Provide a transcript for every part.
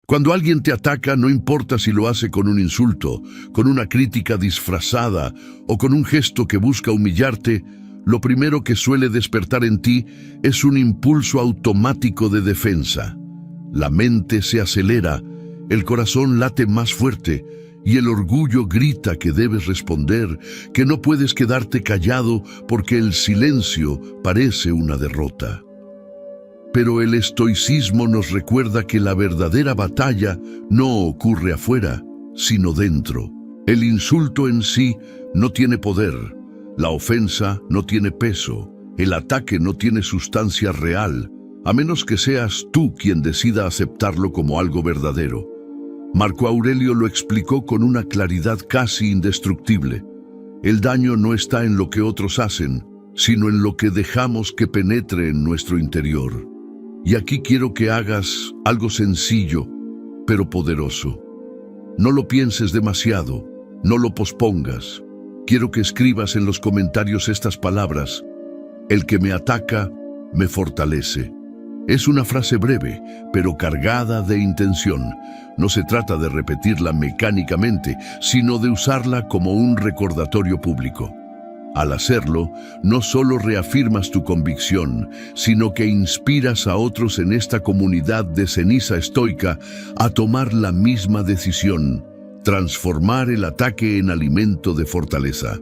Cuando alguien te ataca, no importa si lo hace con un insulto, con una crítica disfrazada o con un gesto que busca humillarte, lo primero que suele despertar en ti es un impulso automático de defensa. La mente se acelera, el corazón late más fuerte y el orgullo grita que debes responder, que no puedes quedarte callado porque el silencio parece una derrota. Pero el estoicismo nos recuerda que la verdadera batalla no ocurre afuera, sino dentro. El insulto en sí no tiene poder, la ofensa no tiene peso, el ataque no tiene sustancia real, a menos que seas tú quien decida aceptarlo como algo verdadero. Marco Aurelio lo explicó con una claridad casi indestructible. El daño no está en lo que otros hacen, sino en lo que dejamos que penetre en nuestro interior. Y aquí quiero que hagas algo sencillo, pero poderoso. No lo pienses demasiado, no lo pospongas. Quiero que escribas en los comentarios estas palabras: el que me ataca, me fortalece. Es una frase breve, pero cargada de intención. No se trata de repetirla mecánicamente, sino de usarla como un recordatorio público. Al hacerlo, no solo reafirmas tu convicción, sino que inspiras a otros en esta comunidad de ceniza estoica a tomar la misma decisión, transformar el ataque en alimento de fortaleza.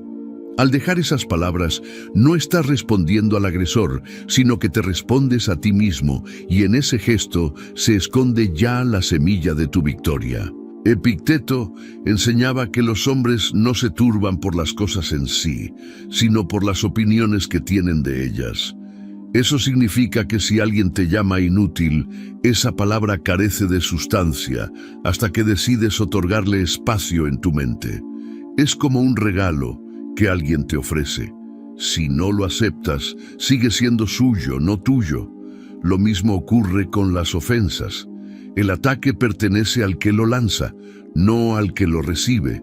Al dejar esas palabras, no estás respondiendo al agresor, sino que te respondes a ti mismo, y en ese gesto se esconde ya la semilla de tu victoria. Epicteto enseñaba que los hombres no se turban por las cosas en sí, sino por las opiniones que tienen de ellas. Eso significa que si alguien te llama inútil, esa palabra carece de sustancia hasta que decides otorgarle espacio en tu mente. Es como un regalo que alguien te ofrece. Si no lo aceptas, sigue siendo suyo, no tuyo. Lo mismo ocurre con las ofensas. El ataque pertenece al que lo lanza, no al que lo recibe.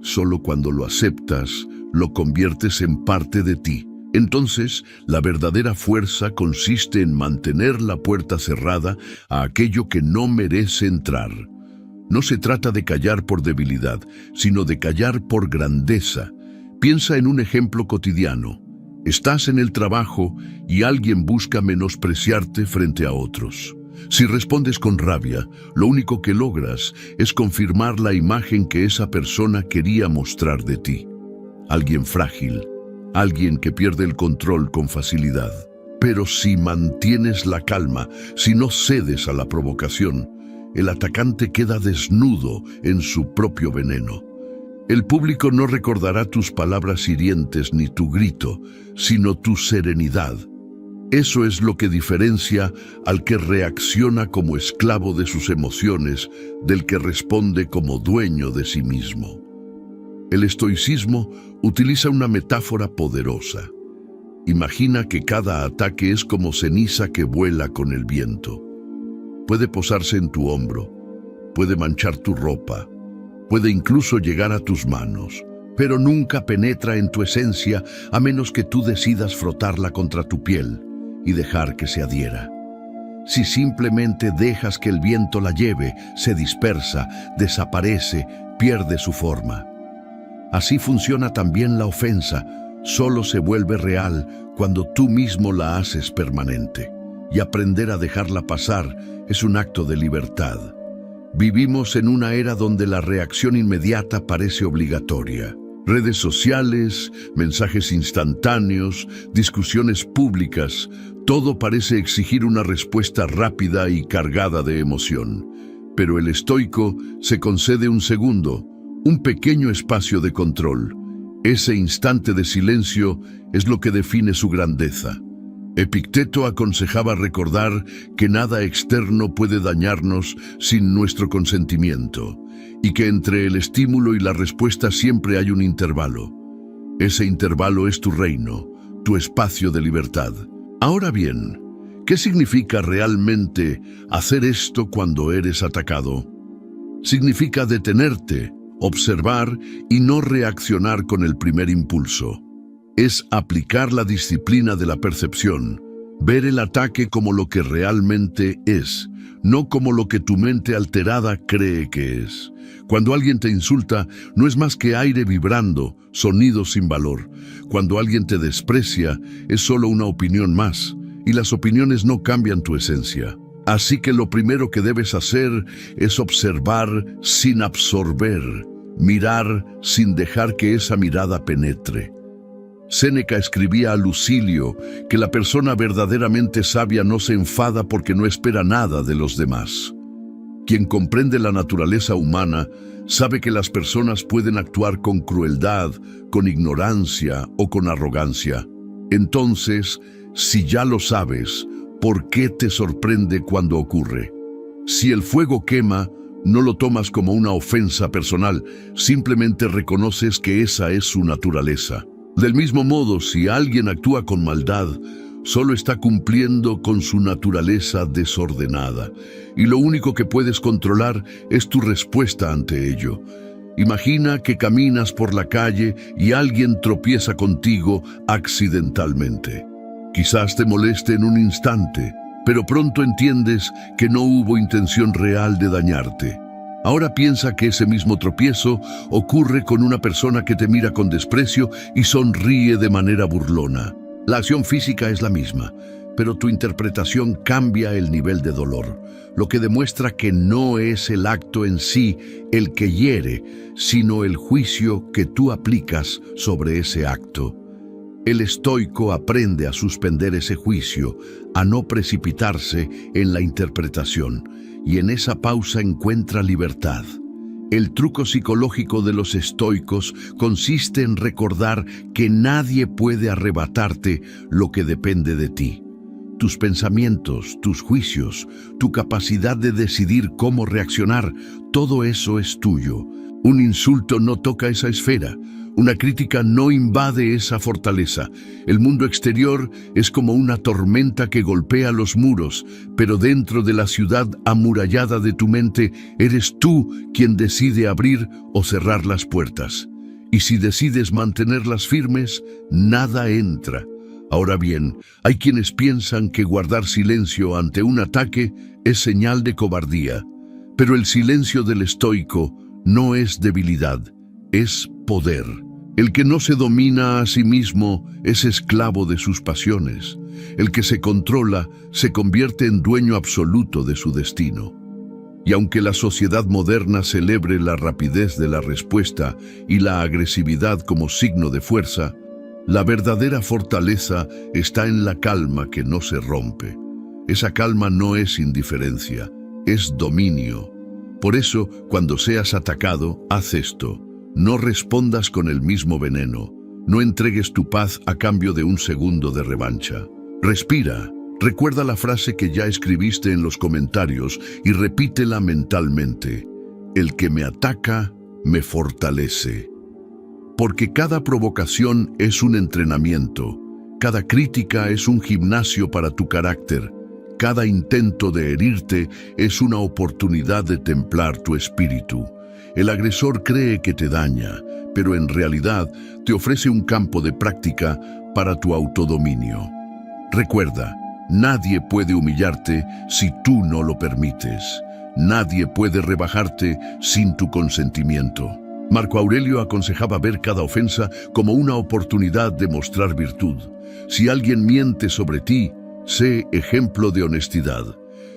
Solo cuando lo aceptas, lo conviertes en parte de ti. Entonces, la verdadera fuerza consiste en mantener la puerta cerrada a aquello que no merece entrar. No se trata de callar por debilidad, sino de callar por grandeza. Piensa en un ejemplo cotidiano. Estás en el trabajo y alguien busca menospreciarte frente a otros. Si respondes con rabia, lo único que logras es confirmar la imagen que esa persona quería mostrar de ti. Alguien frágil, alguien que pierde el control con facilidad. Pero si mantienes la calma, si no cedes a la provocación, el atacante queda desnudo en su propio veneno. El público no recordará tus palabras hirientes ni tu grito, sino tu serenidad. Eso es lo que diferencia al que reacciona como esclavo de sus emociones del que responde como dueño de sí mismo. El estoicismo utiliza una metáfora poderosa. Imagina que cada ataque es como ceniza que vuela con el viento. Puede posarse en tu hombro, puede manchar tu ropa, puede incluso llegar a tus manos, pero nunca penetra en tu esencia a menos que tú decidas frotarla contra tu piel y dejar que se adhiera. Si simplemente dejas que el viento la lleve, se dispersa, desaparece, pierde su forma. Así funciona también la ofensa, solo se vuelve real cuando tú mismo la haces permanente. Y aprender a dejarla pasar es un acto de libertad. Vivimos en una era donde la reacción inmediata parece obligatoria. Redes sociales, mensajes instantáneos, discusiones públicas, todo parece exigir una respuesta rápida y cargada de emoción. Pero el estoico se concede un segundo, un pequeño espacio de control. Ese instante de silencio es lo que define su grandeza. Epicteto aconsejaba recordar que nada externo puede dañarnos sin nuestro consentimiento, y que entre el estímulo y la respuesta siempre hay un intervalo. Ese intervalo es tu reino, tu espacio de libertad. Ahora bien, ¿qué significa realmente hacer esto cuando eres atacado? Significa detenerte, observar y no reaccionar con el primer impulso. Es aplicar la disciplina de la percepción, Ver el ataque como lo que realmente es, no como lo que tu mente alterada cree que es. Cuando alguien te insulta, no es más que aire vibrando, sonido sin valor. Cuando alguien te desprecia, es solo una opinión más, y las opiniones no cambian tu esencia. Así que lo primero que debes hacer es observar sin absorber, mirar sin dejar que esa mirada penetre. Séneca escribía a Lucilio que la persona verdaderamente sabia no se enfada porque no espera nada de los demás. Quien comprende la naturaleza humana sabe que las personas pueden actuar con crueldad, con ignorancia o con arrogancia. Entonces, si ya lo sabes, ¿por qué te sorprende cuando ocurre? Si el fuego quema, no lo tomas como una ofensa personal, simplemente reconoces que esa es su naturaleza. Del mismo modo, si alguien actúa con maldad, solo está cumpliendo con su naturaleza desordenada, y lo único que puedes controlar es tu respuesta ante ello. Imagina que caminas por la calle y alguien tropieza contigo accidentalmente. Quizás te moleste en un instante, pero pronto entiendes que no hubo intención real de dañarte. Ahora piensa que ese mismo tropiezo ocurre con una persona que te mira con desprecio y sonríe de manera burlona. La acción física es la misma, pero tu interpretación cambia el nivel de dolor, lo que demuestra que no es el acto en sí el que hiere, sino el juicio que tú aplicas sobre ese acto. El estoico aprende a suspender ese juicio, a no precipitarse en la interpretación, y en esa pausa encuentra libertad. El truco psicológico de los estoicos consiste en recordar que nadie puede arrebatarte lo que depende de ti. Tus pensamientos, tus juicios, tu capacidad de decidir cómo reaccionar, todo eso es tuyo. Un insulto no toca esa esfera. Una crítica no invade esa fortaleza. El mundo exterior es como una tormenta que golpea los muros, pero dentro de la ciudad amurallada de tu mente eres tú quien decide abrir o cerrar las puertas. Y si decides mantenerlas firmes, nada entra. Ahora bien, hay quienes piensan que guardar silencio ante un ataque es señal de cobardía, pero el silencio del estoico no es debilidad, es poder. El que no se domina a sí mismo es esclavo de sus pasiones. El que se controla se convierte en dueño absoluto de su destino. Y aunque la sociedad moderna celebre la rapidez de la respuesta y la agresividad como signo de fuerza, la verdadera fortaleza está en la calma que no se rompe. Esa calma no es indiferencia, es dominio. Por eso, cuando seas atacado, haz esto. No respondas con el mismo veneno. No entregues tu paz a cambio de un segundo de revancha. Respira. Recuerda la frase que ya escribiste en los comentarios y repítela mentalmente. El que me ataca, me fortalece. Porque cada provocación es un entrenamiento. Cada crítica es un gimnasio para tu carácter. Cada intento de herirte es una oportunidad de templar tu espíritu. El agresor cree que te daña, pero en realidad te ofrece un campo de práctica para tu autodominio. Recuerda, nadie puede humillarte si tú no lo permites. Nadie puede rebajarte sin tu consentimiento. Marco Aurelio aconsejaba ver cada ofensa como una oportunidad de mostrar virtud. Si alguien miente sobre ti, sé ejemplo de honestidad.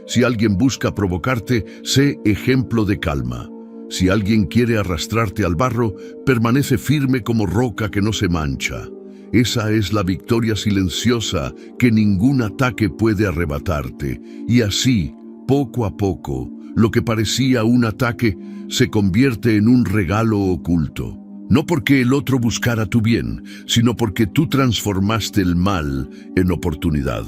Si alguien busca provocarte, sé ejemplo de calma. Si alguien quiere arrastrarte al barro, permanece firme como roca que no se mancha. Esa es la victoria silenciosa que ningún ataque puede arrebatarte. Y así, poco a poco, lo que parecía un ataque se convierte en un regalo oculto. No porque el otro buscara tu bien, sino porque tú transformaste el mal en oportunidad.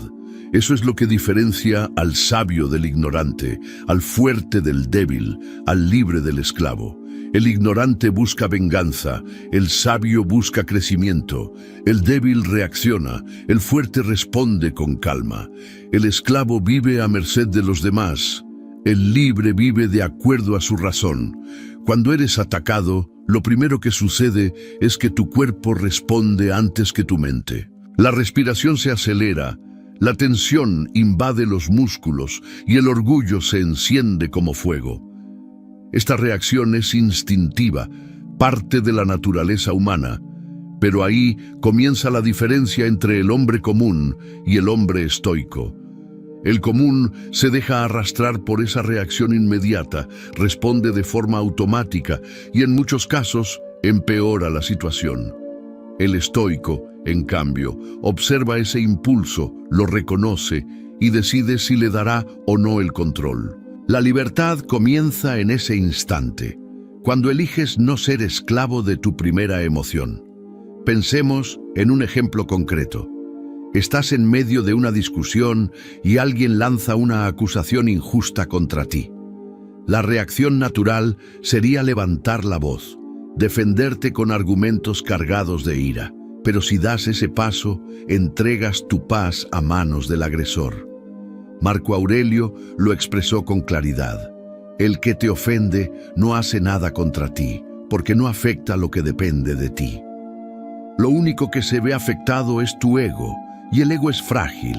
Eso es lo que diferencia al sabio del ignorante, al fuerte del débil, al libre del esclavo. El ignorante busca venganza, el sabio busca crecimiento, el débil reacciona, el fuerte responde con calma. El esclavo vive a merced de los demás, el libre vive de acuerdo a su razón. Cuando eres atacado, lo primero que sucede es que tu cuerpo responde antes que tu mente. La respiración se acelera, La tensión invade los músculos y el orgullo se enciende como fuego. Esta reacción es instintiva, parte de la naturaleza humana, pero ahí comienza la diferencia entre el hombre común y el hombre estoico. El común se deja arrastrar por esa reacción inmediata, responde de forma automática y en muchos casos empeora la situación. El estoico, en cambio, observa ese impulso, lo reconoce y decide si le dará o no el control. La libertad comienza en ese instante, cuando eliges no ser esclavo de tu primera emoción. Pensemos en un ejemplo concreto. Estás en medio de una discusión y alguien lanza una acusación injusta contra ti. La reacción natural sería levantar la voz, defenderte con argumentos cargados de ira. Pero si das ese paso, entregas tu paz a manos del agresor. Marco Aurelio lo expresó con claridad. El que te ofende no hace nada contra ti, porque no afecta lo que depende de ti. Lo único que se ve afectado es tu ego, y el ego es frágil,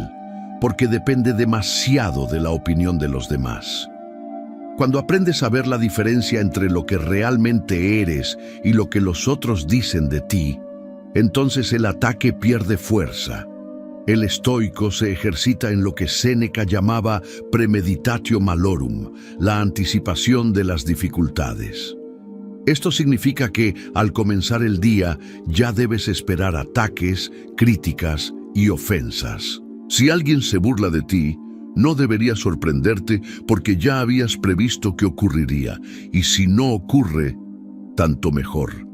porque depende demasiado de la opinión de los demás. Cuando aprendes a ver la diferencia entre lo que realmente eres y lo que los otros dicen de ti, entonces el ataque pierde fuerza. El estoico se ejercita en lo que Séneca llamaba premeditatio malorum, la anticipación de las dificultades. Esto significa que, al comenzar el día, ya debes esperar ataques, críticas y ofensas. Si alguien se burla de ti, no debería sorprenderte porque ya habías previsto que ocurriría, y si no ocurre, tanto mejor.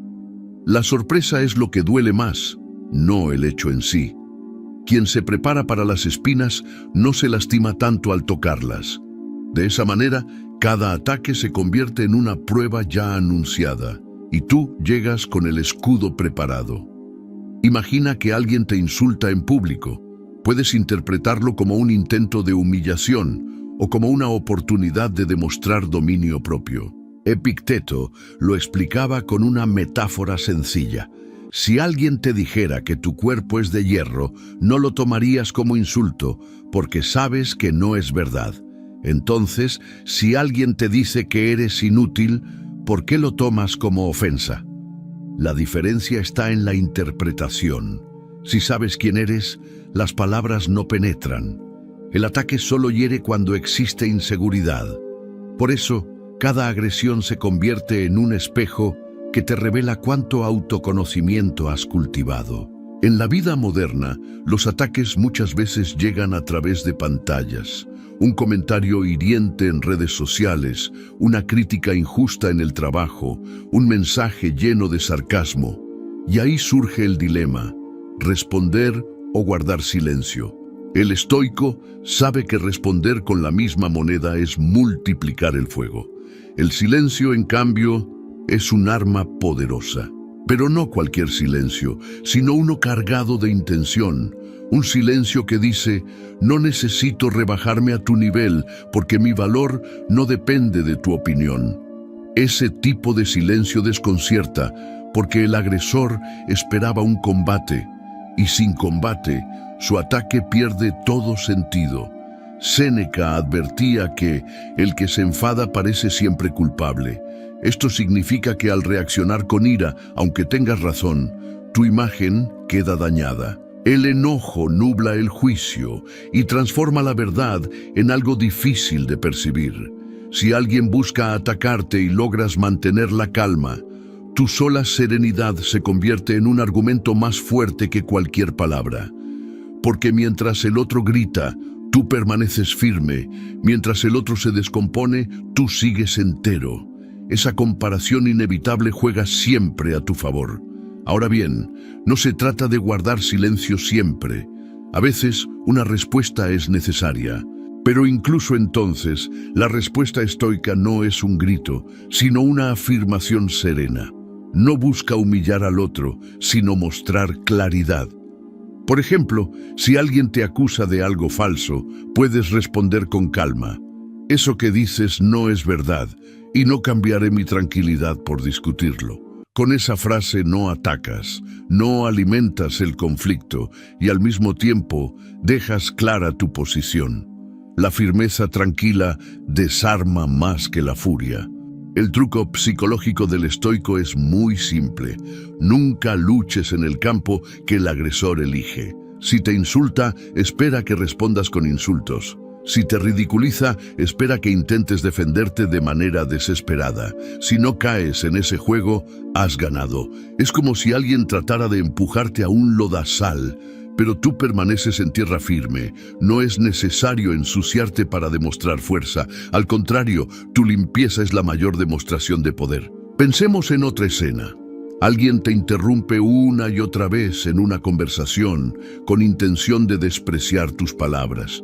La sorpresa es lo que duele más, no el hecho en sí. Quien se prepara para las espinas no se lastima tanto al tocarlas. De esa manera, cada ataque se convierte en una prueba ya anunciada, y tú llegas con el escudo preparado. Imagina que alguien te insulta en público. Puedes interpretarlo como un intento de humillación o como una oportunidad de demostrar dominio propio. Epicteto lo explicaba con una metáfora sencilla. Si alguien te dijera que tu cuerpo es de hierro, no lo tomarías como insulto, porque sabes que no es verdad. Entonces, si alguien te dice que eres inútil, ¿por qué lo tomas como ofensa? La diferencia está en la interpretación. Si sabes quién eres, las palabras no penetran. El ataque solo hiere cuando existe inseguridad. Por eso, cada agresión se convierte en un espejo que te revela cuánto autoconocimiento has cultivado. En la vida moderna, los ataques muchas veces llegan a través de pantallas. Un comentario hiriente en redes sociales, una crítica injusta en el trabajo, un mensaje lleno de sarcasmo. Y ahí surge el dilema: responder o guardar silencio. El estoico sabe que responder con la misma moneda es multiplicar el fuego. El silencio, en cambio, es un arma poderosa. Pero no cualquier silencio, sino uno cargado de intención. Un silencio que dice: no necesito rebajarme a tu nivel, porque mi valor no depende de tu opinión. Ese tipo de silencio desconcierta, porque el agresor esperaba un combate, y sin combate, su ataque pierde todo sentido. Séneca advertía que el que se enfada parece siempre culpable. Esto significa que al reaccionar con ira, aunque tengas razón, tu imagen queda dañada. El enojo nubla el juicio y transforma la verdad en algo difícil de percibir. Si alguien busca atacarte y logras mantener la calma, tu sola serenidad se convierte en un argumento más fuerte que cualquier palabra. Porque mientras el otro grita, tú permaneces firme. Mientras el otro se descompone, tú sigues entero. Esa comparación inevitable juega siempre a tu favor. Ahora bien, no se trata de guardar silencio siempre. A veces, una respuesta es necesaria. Pero incluso entonces, la respuesta estoica no es un grito, sino una afirmación serena. No busca humillar al otro, sino mostrar claridad. Por ejemplo, si alguien te acusa de algo falso, puedes responder con calma: eso que dices no es verdad, y no cambiaré mi tranquilidad por discutirlo. Con esa frase no atacas, no alimentas el conflicto y al mismo tiempo dejas clara tu posición. La firmeza tranquila desarma más que la furia. El truco psicológico del estoico es muy simple. Nunca luches en el campo que el agresor elige. Si te insulta, espera que respondas con insultos. Si te ridiculiza, espera que intentes defenderte de manera desesperada. Si no caes en ese juego, has ganado. Es como si alguien tratara de empujarte a un lodazal, pero tú permaneces en tierra firme. No es necesario ensuciarte para demostrar fuerza. Al contrario, tu limpieza es la mayor demostración de poder. Pensemos en otra escena. Alguien te interrumpe una y otra vez en una conversación con intención de despreciar tus palabras.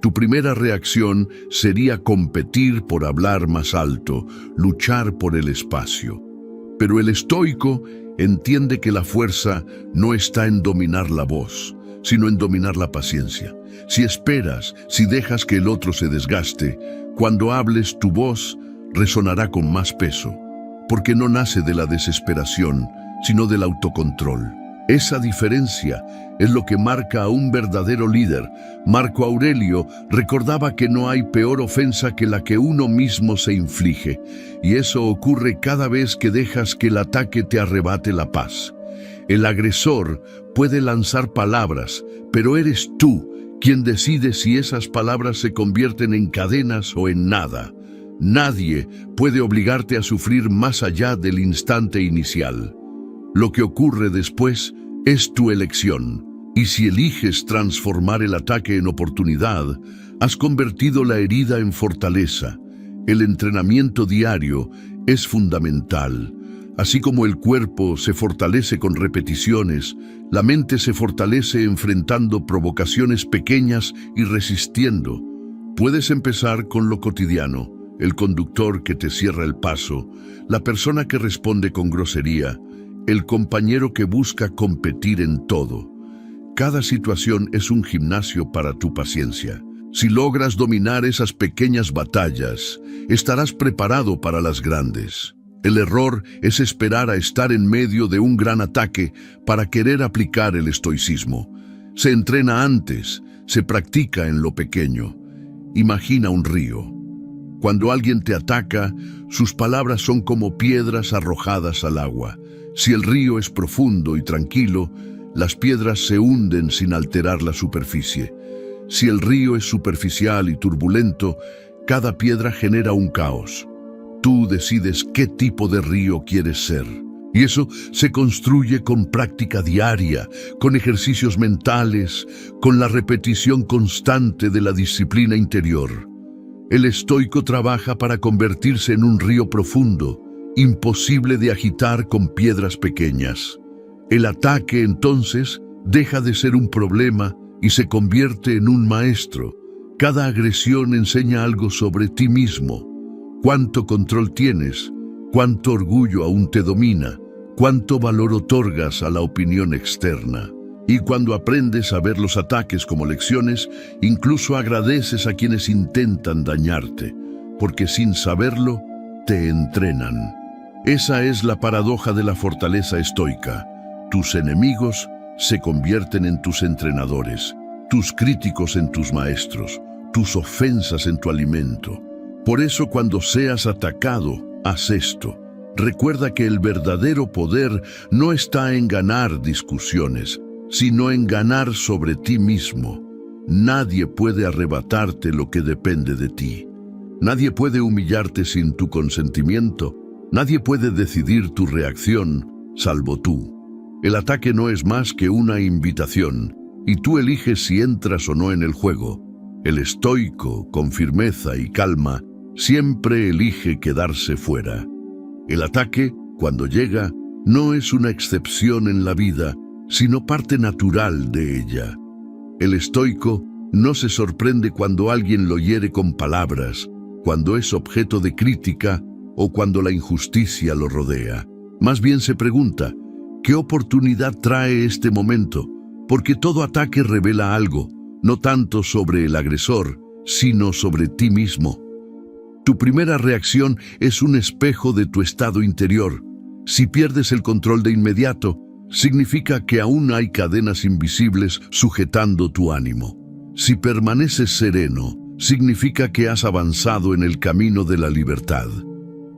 Tu primera reacción sería competir por hablar más alto, luchar por el espacio. Pero el estoico entiende que la fuerza no está en dominar la voz, sino en dominar la paciencia. Si esperas, si dejas que el otro se desgaste, cuando hables tu voz resonará con más peso, porque no nace de la desesperación, sino del autocontrol. Esa diferencia es lo que marca a un verdadero líder. Marco Aurelio recordaba que no hay peor ofensa que la que uno mismo se inflige, y eso ocurre cada vez que dejas que el ataque te arrebate la paz. El agresor puede lanzar palabras, pero eres tú quien decide si esas palabras se convierten en cadenas o en nada. Nadie puede obligarte a sufrir más allá del instante inicial. Lo que ocurre después es tu elección, y si eliges transformar el ataque en oportunidad, has convertido la herida en fortaleza. El entrenamiento diario es fundamental. Así como el cuerpo se fortalece con repeticiones, la mente se fortalece enfrentando provocaciones pequeñas y resistiendo. Puedes empezar con lo cotidiano, el conductor que te cierra el paso, la persona que responde con grosería, el compañero que busca competir en todo. Cada situación es un gimnasio para tu paciencia. Si logras dominar esas pequeñas batallas, estarás preparado para las grandes. El error es esperar a estar en medio de un gran ataque para querer aplicar el estoicismo. Se entrena antes, se practica en lo pequeño. Imagina un río. Cuando alguien te ataca, sus palabras son como piedras arrojadas al agua. Si el río es profundo y tranquilo, las piedras se hunden sin alterar la superficie. Si el río es superficial y turbulento, cada piedra genera un caos. Tú decides qué tipo de río quieres ser. Y eso se construye con práctica diaria, con ejercicios mentales, con la repetición constante de la disciplina interior. El estoico trabaja para convertirse en un río profundo, imposible de agitar con piedras pequeñas. El ataque, entonces, deja de ser un problema y se convierte en un maestro. Cada agresión enseña algo sobre ti mismo. Cuánto control tienes, cuánto orgullo aún te domina, cuánto valor otorgas a la opinión externa. Y cuando aprendes a ver los ataques como lecciones, incluso agradeces a quienes intentan dañarte, porque sin saberlo, te entrenan. Esa es la paradoja de la fortaleza estoica. Tus enemigos se convierten en tus entrenadores, tus críticos en tus maestros, tus ofensas en tu alimento. Por eso cuando seas atacado, haz esto. Recuerda que el verdadero poder no está en ganar discusiones, sino en ganar sobre ti mismo. Nadie puede arrebatarte lo que depende de ti. Nadie puede humillarte sin tu consentimiento. Nadie puede decidir tu reacción, salvo tú. El ataque no es más que una invitación, y tú eliges si entras o no en el juego. El estoico, con firmeza y calma, siempre elige quedarse fuera. El ataque, cuando llega, no es una excepción en la vida, sino parte natural de ella. El estoico no se sorprende cuando alguien lo hiere con palabras, cuando es objeto de crítica o cuando la injusticia lo rodea. Más bien se pregunta, ¿qué oportunidad trae este momento? Porque todo ataque revela algo, no tanto sobre el agresor, sino sobre ti mismo. Tu primera reacción es un espejo de tu estado interior. Si pierdes el control de inmediato, significa que aún hay cadenas invisibles sujetando tu ánimo. Si permaneces sereno, significa que has avanzado en el camino de la libertad.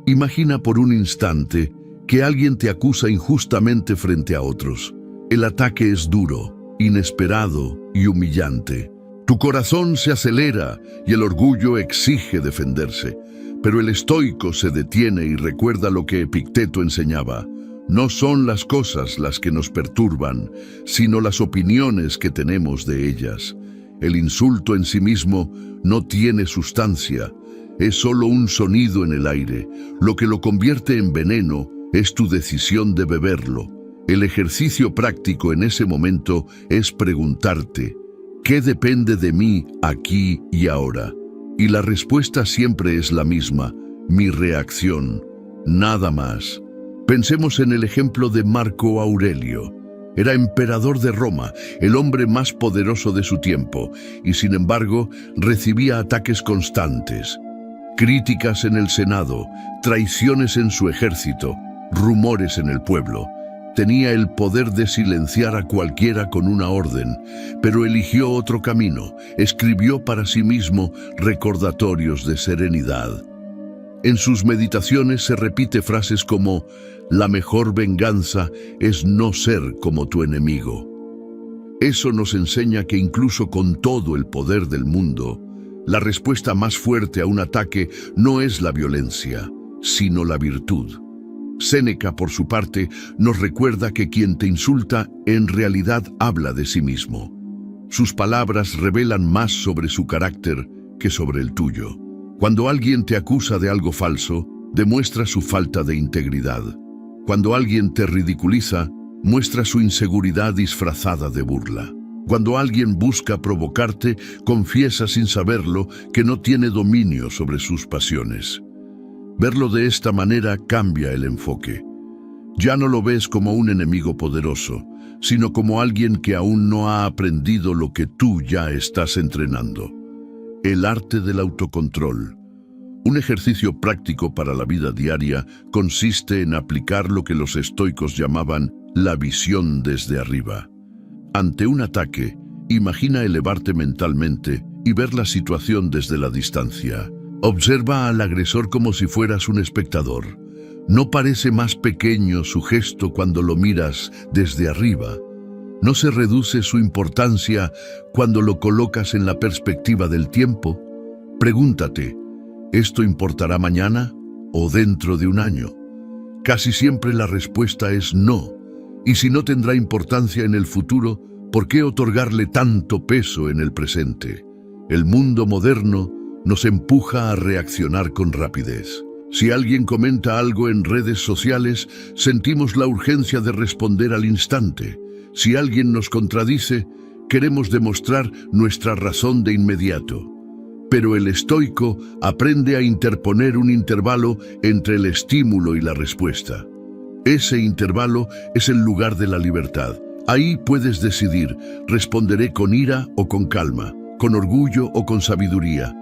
Imagina por un instante que alguien te acusa injustamente frente a otros. El ataque es duro, inesperado y humillante. Tu corazón se acelera y el orgullo exige defenderse. Pero el estoico se detiene y recuerda lo que Epicteto enseñaba. No son las cosas las que nos perturban, sino las opiniones que tenemos de ellas. El insulto en sí mismo no tiene sustancia, es solo un sonido en el aire. Lo que lo convierte en veneno es tu decisión de beberlo. El ejercicio práctico en ese momento es preguntarte, ¿qué depende de mí aquí y ahora? Y la respuesta siempre es la misma, mi reacción, nada más. Pensemos en el ejemplo de Marco Aurelio. Era emperador de Roma, el hombre más poderoso de su tiempo, y sin embargo recibía ataques constantes. Críticas en el Senado, traiciones en su ejército, rumores en el pueblo. Tenía el poder de silenciar a cualquiera con una orden, pero eligió otro camino. Escribió para sí mismo recordatorios de serenidad. En sus meditaciones se repite frases como: la mejor venganza es no ser como tu enemigo. Eso nos enseña que incluso con todo el poder del mundo, la respuesta más fuerte a un ataque no es la violencia, sino la virtud. Séneca, por su parte, nos recuerda que quien te insulta en realidad habla de sí mismo. Sus palabras revelan más sobre su carácter que sobre el tuyo. Cuando alguien te acusa de algo falso, demuestra su falta de integridad. Cuando alguien te ridiculiza, muestra su inseguridad disfrazada de burla. Cuando alguien busca provocarte, confiesa sin saberlo que no tiene dominio sobre sus pasiones. Verlo de esta manera cambia el enfoque. Ya no lo ves como un enemigo poderoso, sino como alguien que aún no ha aprendido lo que tú ya estás entrenando. El arte del autocontrol. Un ejercicio práctico para la vida diaria consiste en aplicar lo que los estoicos llamaban la visión desde arriba. Ante un ataque, imagina elevarte mentalmente y ver la situación desde la distancia. Observa al agresor como si fueras un espectador. ¿No parece más pequeño su gesto cuando lo miras desde arriba? ¿No se reduce su importancia cuando lo colocas en la perspectiva del tiempo? Pregúntate, ¿esto importará mañana o dentro de un año? Casi siempre la respuesta es no. Y si no tendrá importancia en el futuro, ¿por qué otorgarle tanto peso en el presente? El mundo moderno nos empuja a reaccionar con rapidez. Si alguien comenta algo en redes sociales, sentimos la urgencia de responder al instante. Si alguien nos contradice, queremos demostrar nuestra razón de inmediato. Pero el estoico aprende a interponer un intervalo entre el estímulo y la respuesta. Ese intervalo es el lugar de la libertad. Ahí puedes decidir, responderé con ira o con calma, con orgullo o con sabiduría.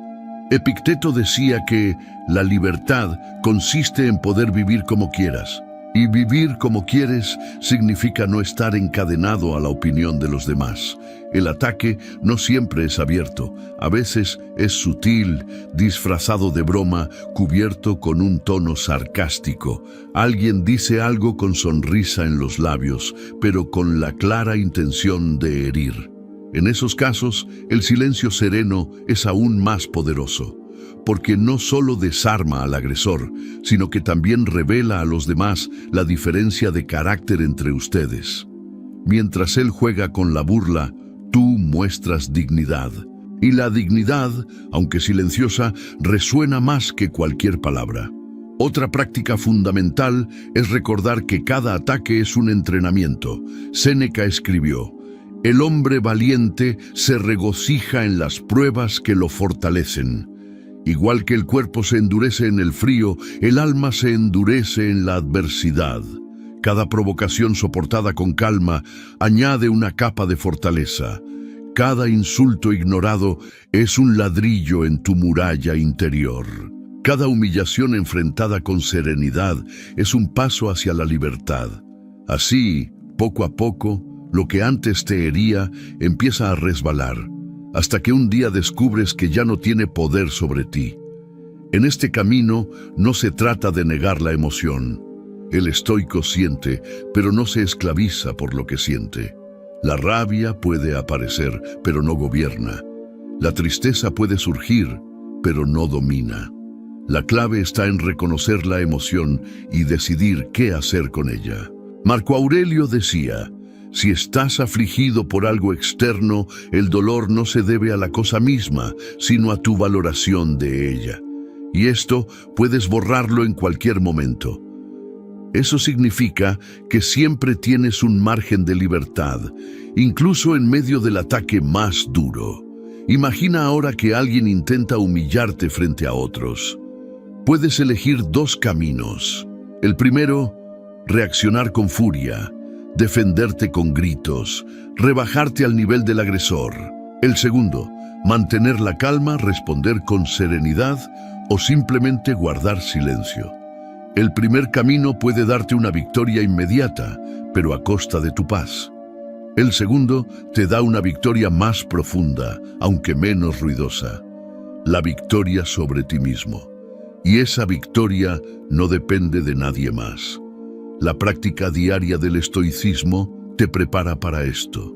Epicteto decía que la libertad consiste en poder vivir como quieras. Y vivir como quieres significa no estar encadenado a la opinión de los demás. El ataque no siempre es abierto, a veces es sutil, disfrazado de broma, cubierto con un tono sarcástico. Alguien dice algo con sonrisa en los labios, pero con la clara intención de herir. En esos casos, el silencio sereno es aún más poderoso, porque no solo desarma al agresor, sino que también revela a los demás la diferencia de carácter entre ustedes. Mientras él juega con la burla, tú muestras dignidad. Y la dignidad, aunque silenciosa, resuena más que cualquier palabra. Otra práctica fundamental es recordar que cada ataque es un entrenamiento. Séneca escribió: el hombre valiente se regocija en las pruebas que lo fortalecen. Igual que el cuerpo se endurece en el frío, el alma se endurece en la adversidad. Cada provocación soportada con calma añade una capa de fortaleza. Cada insulto ignorado es un ladrillo en tu muralla interior. Cada humillación enfrentada con serenidad es un paso hacia la libertad. Así, poco a poco, lo que antes te hería empieza a resbalar, hasta que un día descubres que ya no tiene poder sobre ti. En este camino no se trata de negar la emoción. El estoico siente, pero no se esclaviza por lo que siente. La rabia puede aparecer, pero no gobierna. La tristeza puede surgir, pero no domina. La clave está en reconocer la emoción y decidir qué hacer con ella. Marco Aurelio decía: si estás afligido por algo externo, el dolor no se debe a la cosa misma, sino a tu valoración de ella. Y esto puedes borrarlo en cualquier momento. Eso significa que siempre tienes un margen de libertad, incluso en medio del ataque más duro. Imagina ahora que alguien intenta humillarte frente a otros. Puedes elegir dos caminos. El primero, reaccionar con furia, defenderte con gritos, rebajarte al nivel del agresor. El segundo, mantener la calma, responder con serenidad o simplemente guardar silencio. El primer camino puede darte una victoria inmediata, pero a costa de tu paz. El segundo te da una victoria más profunda, aunque menos ruidosa. La victoria sobre ti mismo. Y esa victoria no depende de nadie más. La práctica diaria del estoicismo te prepara para esto.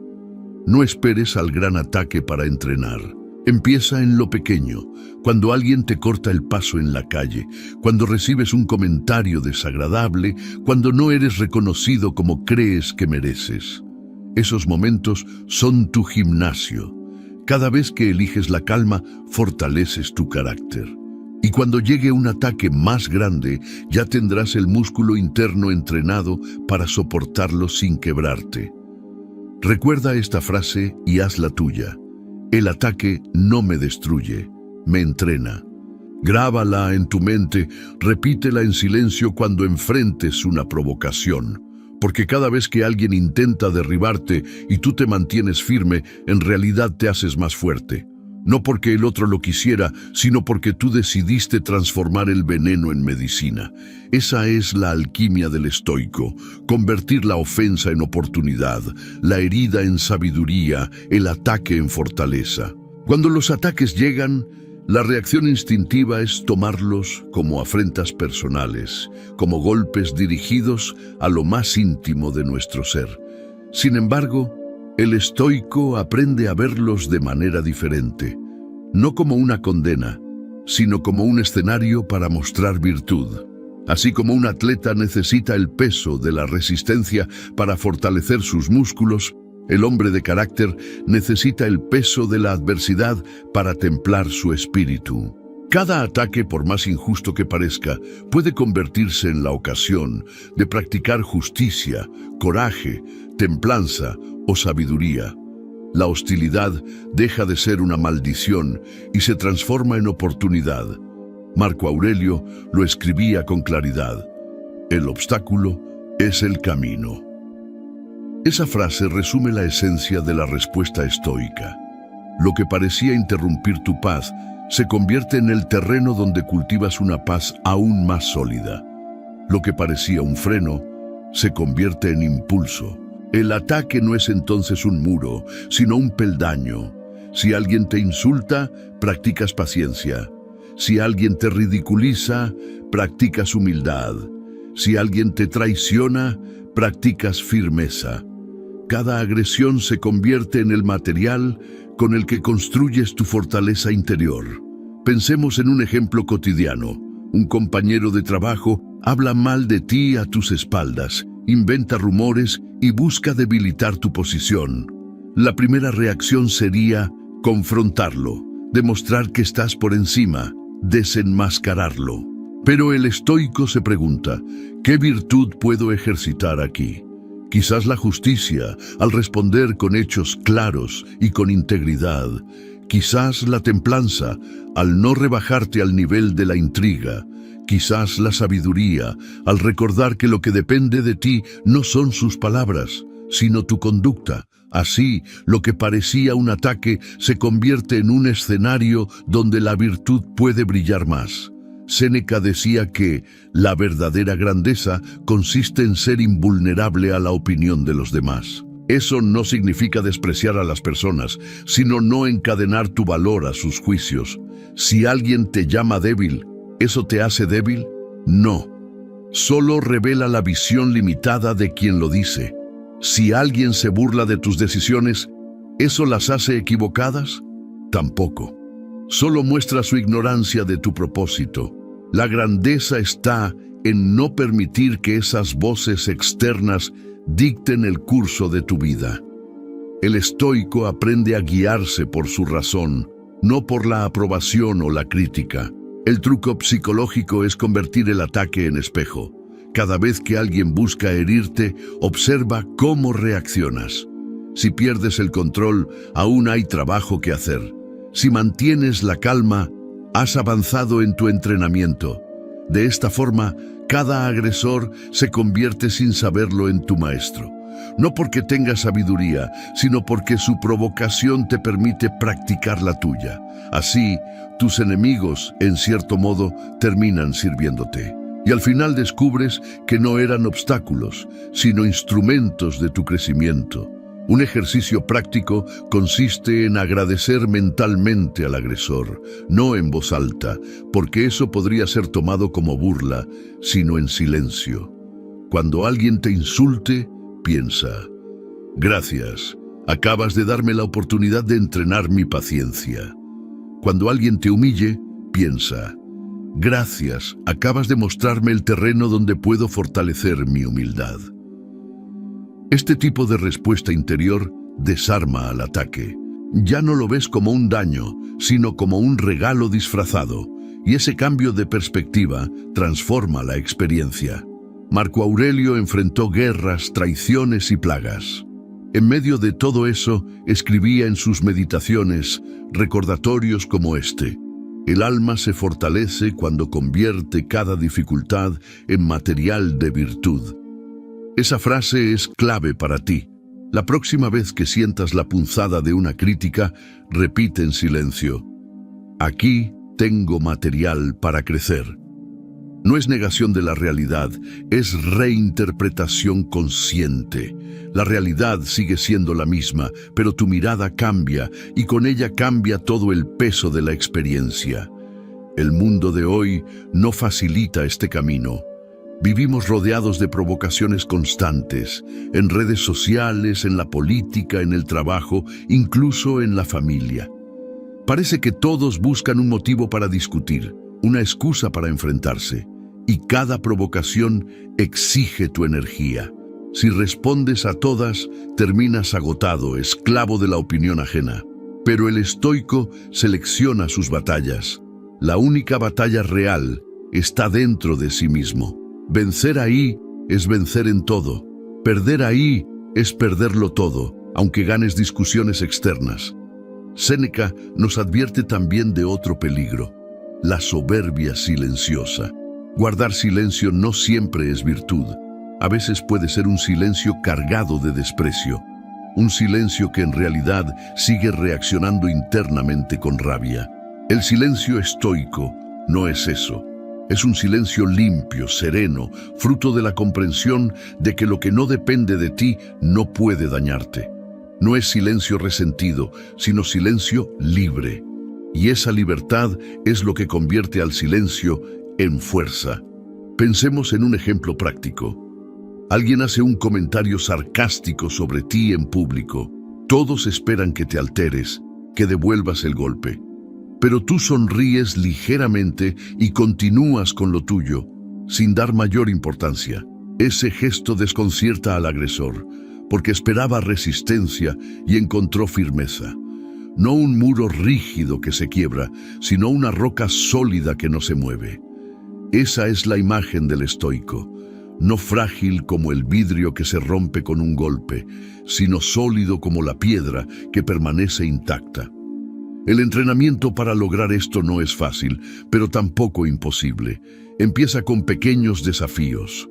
No esperes al gran ataque para entrenar. Empieza en lo pequeño, cuando alguien te corta el paso en la calle, cuando recibes un comentario desagradable, cuando no eres reconocido como crees que mereces. Esos momentos son tu gimnasio. Cada vez que eliges la calma, fortaleces tu carácter. Y cuando llegue un ataque más grande, ya tendrás el músculo interno entrenado para soportarlo sin quebrarte. Recuerda esta frase y hazla tuya. El ataque no me destruye, me entrena. Grábala en tu mente, repítela en silencio cuando enfrentes una provocación. Porque cada vez que alguien intenta derribarte y tú te mantienes firme, en realidad te haces más fuerte. No porque el otro lo quisiera, sino porque tú decidiste transformar el veneno en medicina. Esa es la alquimia del estoico, convertir la ofensa en oportunidad, la herida en sabiduría, el ataque en fortaleza. Cuando los ataques llegan, la reacción instintiva es tomarlos como afrentas personales, como golpes dirigidos a lo más íntimo de nuestro ser. Sin embargo, el estoico aprende a verlos de manera diferente, no como una condena, sino como un escenario para mostrar virtud. Así como un atleta necesita el peso de la resistencia para fortalecer sus músculos, el hombre de carácter necesita el peso de la adversidad para templar su espíritu. Cada ataque, por más injusto que parezca, puede convertirse en la ocasión de practicar justicia, coraje, templanza o sabiduría. La hostilidad deja de ser una maldición y se transforma en oportunidad. Marco Aurelio lo escribía con claridad: el obstáculo es el camino. Esa frase resume la esencia de la respuesta estoica. Lo que parecía interrumpir tu paz se convierte en el terreno donde cultivas una paz aún más sólida. Lo que parecía un freno se convierte en impulso. El ataque no es entonces un muro, sino un peldaño. Si alguien te insulta, practicas paciencia. Si alguien te ridiculiza, practicas humildad. Si alguien te traiciona, practicas firmeza. Cada agresión se convierte en el material con el que construyes tu fortaleza interior. Pensemos en un ejemplo cotidiano. Un compañero de trabajo habla mal de ti a tus espaldas, inventa rumores y busca debilitar tu posición. La primera reacción sería confrontarlo, demostrar que estás por encima, desenmascararlo. Pero el estoico se pregunta: ¿qué virtud puedo ejercitar aquí? Quizás la justicia, al responder con hechos claros y con integridad. Quizás la templanza, al no rebajarte al nivel de la intriga. Quizás la sabiduría, al recordar que lo que depende de ti no son sus palabras, sino tu conducta. Así, lo que parecía un ataque se convierte en un escenario donde la virtud puede brillar más. Séneca decía que la verdadera grandeza consiste en ser invulnerable a la opinión de los demás. Eso no significa despreciar a las personas, sino no encadenar tu valor a sus juicios. Si alguien te llama débil, ¿eso te hace débil? No. Solo revela la visión limitada de quien lo dice. Si alguien se burla de tus decisiones, ¿eso las hace equivocadas? Tampoco. Solo muestra su ignorancia de tu propósito. La grandeza está en no permitir que esas voces externas dicten el curso de tu vida. El estoico aprende a guiarse por su razón, no por la aprobación o la crítica. El truco psicológico es convertir el ataque en espejo. Cada vez que alguien busca herirte, observa cómo reaccionas. Si pierdes el control, aún hay trabajo que hacer. Si mantienes la calma, has avanzado en tu entrenamiento. De esta forma, cada agresor se convierte sin saberlo en tu maestro. No porque tenga sabiduría, sino porque su provocación te permite practicar la tuya. Así, tus enemigos, en cierto modo, terminan sirviéndote. Y al final descubres que no eran obstáculos, sino instrumentos de tu crecimiento. Un ejercicio práctico consiste en agradecer mentalmente al agresor, no en voz alta, porque eso podría ser tomado como burla, sino en silencio. Cuando alguien te insulte, piensa: gracias, acabas de darme la oportunidad de entrenar mi paciencia. Cuando alguien te humille, piensa: gracias, acabas de mostrarme el terreno donde puedo fortalecer mi humildad. Este tipo de respuesta interior desarma al ataque. Ya no lo ves como un daño, sino como un regalo disfrazado, y ese cambio de perspectiva transforma la experiencia. Marco Aurelio enfrentó guerras, traiciones y plagas. En medio de todo eso, escribía en sus meditaciones recordatorios como este: el alma se fortalece cuando convierte cada dificultad en material de virtud. Esa frase es clave para ti. La próxima vez que sientas la punzada de una crítica, repite en silencio: aquí tengo material para crecer. No es negación de la realidad, es reinterpretación consciente. La realidad sigue siendo la misma, pero tu mirada cambia y con ella cambia todo el peso de la experiencia. El mundo de hoy no facilita este camino. Vivimos rodeados de provocaciones constantes, en redes sociales, en la política, en el trabajo, incluso en la familia. Parece que todos buscan un motivo para discutir, una excusa para enfrentarse, y cada provocación exige tu energía. Si respondes a todas, terminas agotado, esclavo de la opinión ajena. Pero el estoico selecciona sus batallas. La única batalla real está dentro de sí mismo. Vencer ahí es vencer en todo. Perder ahí es perderlo todo, aunque ganes discusiones externas. Séneca nos advierte también de otro peligro: la soberbia silenciosa. Guardar silencio no siempre es virtud. A veces puede ser un silencio cargado de desprecio. Un silencio que en realidad sigue reaccionando internamente con rabia. El silencio estoico no es eso. Es un silencio limpio, sereno, fruto de la comprensión de que lo que no depende de ti no puede dañarte. No es silencio resentido, sino silencio libre. Y esa libertad es lo que convierte al silencio en fuerza. Pensemos en un ejemplo práctico. Alguien hace un comentario sarcástico sobre ti en público. Todos esperan que te alteres, que devuelvas el golpe. Pero tú sonríes ligeramente y continúas con lo tuyo, sin dar mayor importancia. Ese gesto desconcierta al agresor, porque esperaba resistencia y encontró firmeza. No un muro rígido que se quiebra, sino una roca sólida que no se mueve. Esa es la imagen del estoico, no frágil como el vidrio que se rompe con un golpe, sino sólido como la piedra que permanece intacta. El entrenamiento para lograr esto no es fácil, pero tampoco imposible. Empieza con pequeños desafíos.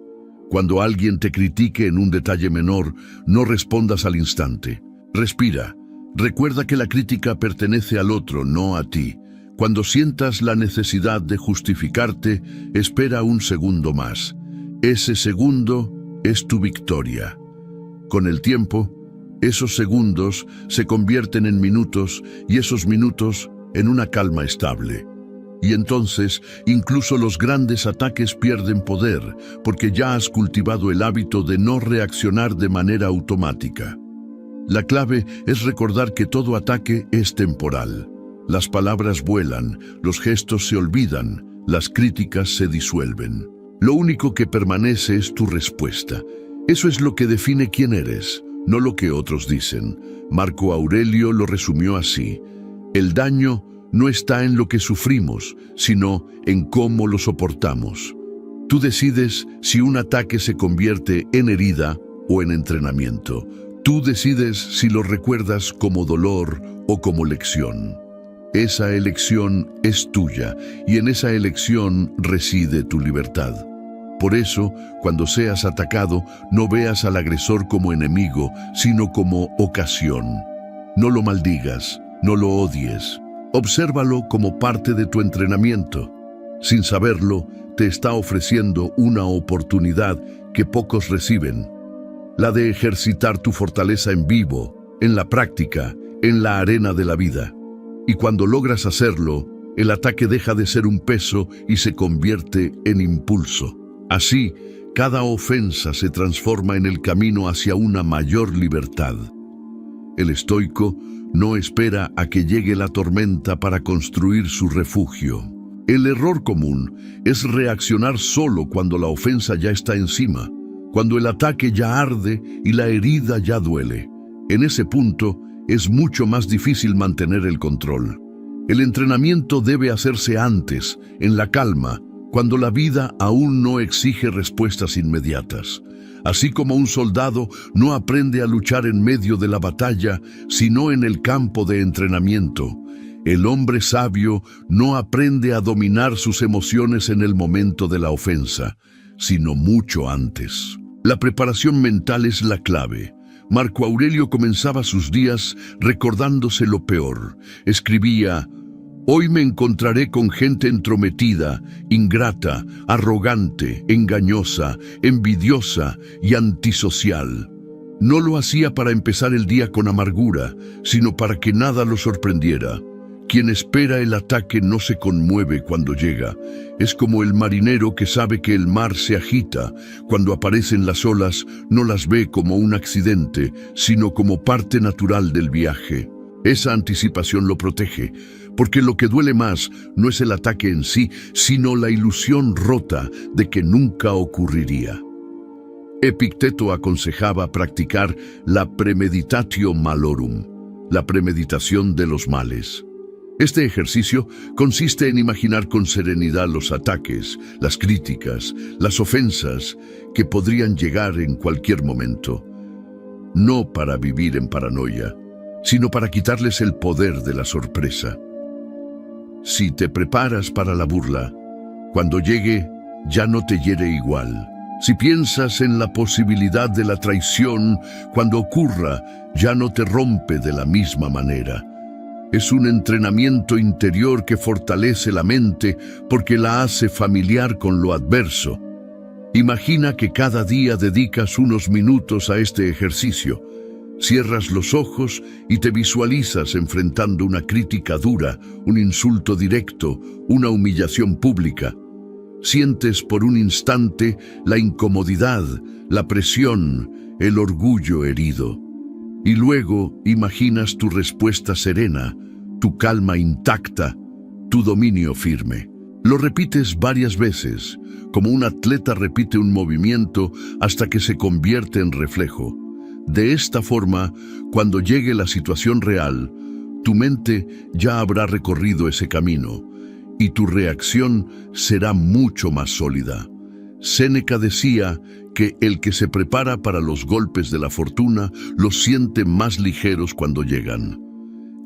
Cuando alguien te critique en un detalle menor, no respondas al instante. Respira. Recuerda que la crítica pertenece al otro, no a ti. Cuando sientas la necesidad de justificarte, espera un segundo más. Ese segundo es tu victoria. Con el tiempo, esos segundos se convierten en minutos y esos minutos en una calma estable. Y entonces, incluso los grandes ataques pierden poder, porque ya has cultivado el hábito de no reaccionar de manera automática. La clave es recordar que todo ataque es temporal. Las palabras vuelan, los gestos se olvidan, las críticas se disuelven. Lo único que permanece es tu respuesta. Eso es lo que define quién eres, no lo que otros dicen. Marco Aurelio lo resumió así: el daño no está en lo que sufrimos, sino en cómo lo soportamos. Tú decides si un ataque se convierte en herida o en entrenamiento. Tú decides si lo recuerdas como dolor o como lección. Esa elección es tuya y en esa elección reside tu libertad. Por eso, cuando seas atacado, no veas al agresor como enemigo, sino como ocasión. No lo maldigas, no lo odies. Obsérvalo como parte de tu entrenamiento. Sin saberlo, te está ofreciendo una oportunidad que pocos reciben. La de ejercitar tu fortaleza en vivo, en la práctica, en la arena de la vida. Y cuando logras hacerlo, el ataque deja de ser un peso y se convierte en impulso. Así, cada ofensa se transforma en el camino hacia una mayor libertad. El estoico no espera a que llegue la tormenta para construir su refugio. El error común es reaccionar solo cuando la ofensa ya está encima, cuando el ataque ya arde y la herida ya duele. En ese punto, es mucho más difícil mantener el control. El entrenamiento debe hacerse antes, en la calma, cuando la vida aún no exige respuestas inmediatas. Así como un soldado no aprende a luchar en medio de la batalla, sino en el campo de entrenamiento. El hombre sabio no aprende a dominar sus emociones en el momento de la ofensa, sino mucho antes. La preparación mental es la clave. Marco Aurelio comenzaba sus días recordándose lo peor. Escribía: hoy me encontraré con gente entrometida, ingrata, arrogante, engañosa, envidiosa y antisocial. No lo hacía para empezar el día con amargura, sino para que nada lo sorprendiera. Quien espera el ataque no se conmueve cuando llega. Es como el marinero que sabe que el mar se agita. Cuando aparecen las olas, no las ve como un accidente, sino como parte natural del viaje. Esa anticipación lo protege, porque lo que duele más no es el ataque en sí, sino la ilusión rota de que nunca ocurriría. Epicteto aconsejaba practicar la premeditatio malorum, la premeditación de los males. Este ejercicio consiste en imaginar con serenidad los ataques, las críticas, las ofensas que podrían llegar en cualquier momento. No para vivir en paranoia, sino para quitarles el poder de la sorpresa. Si te preparas para la burla, cuando llegue, ya no te hiere igual. Si piensas en la posibilidad de la traición, cuando ocurra, ya no te rompe de la misma manera. Es un entrenamiento interior que fortalece la mente porque la hace familiar con lo adverso. Imagina que cada día dedicas unos minutos a este ejercicio. Cierras los ojos y te visualizas enfrentando una crítica dura, un insulto directo, una humillación pública. Sientes por un instante la incomodidad, la presión, el orgullo herido. Y luego imaginas tu respuesta serena, tu calma intacta, tu dominio firme. Lo repites varias veces, como un atleta repite un movimiento hasta que se convierte en reflejo. De esta forma, cuando llegue la situación real, tu mente ya habrá recorrido ese camino y tu reacción será mucho más sólida. Séneca decía que el que se prepara para los golpes de la fortuna los siente más ligeros cuando llegan.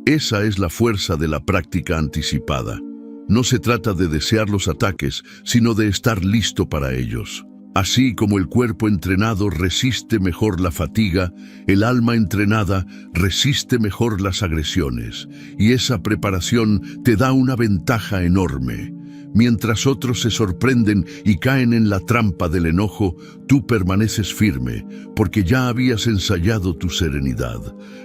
Esa es la fuerza de la práctica anticipada. No se trata de desear los ataques, sino de estar listo para ellos. Así como el cuerpo entrenado resiste mejor la fatiga, el alma entrenada resiste mejor las agresiones, y esa preparación te da una ventaja enorme. Mientras otros se sorprenden y caen en la trampa del enojo, tú permaneces firme, porque ya habías ensayado tu serenidad.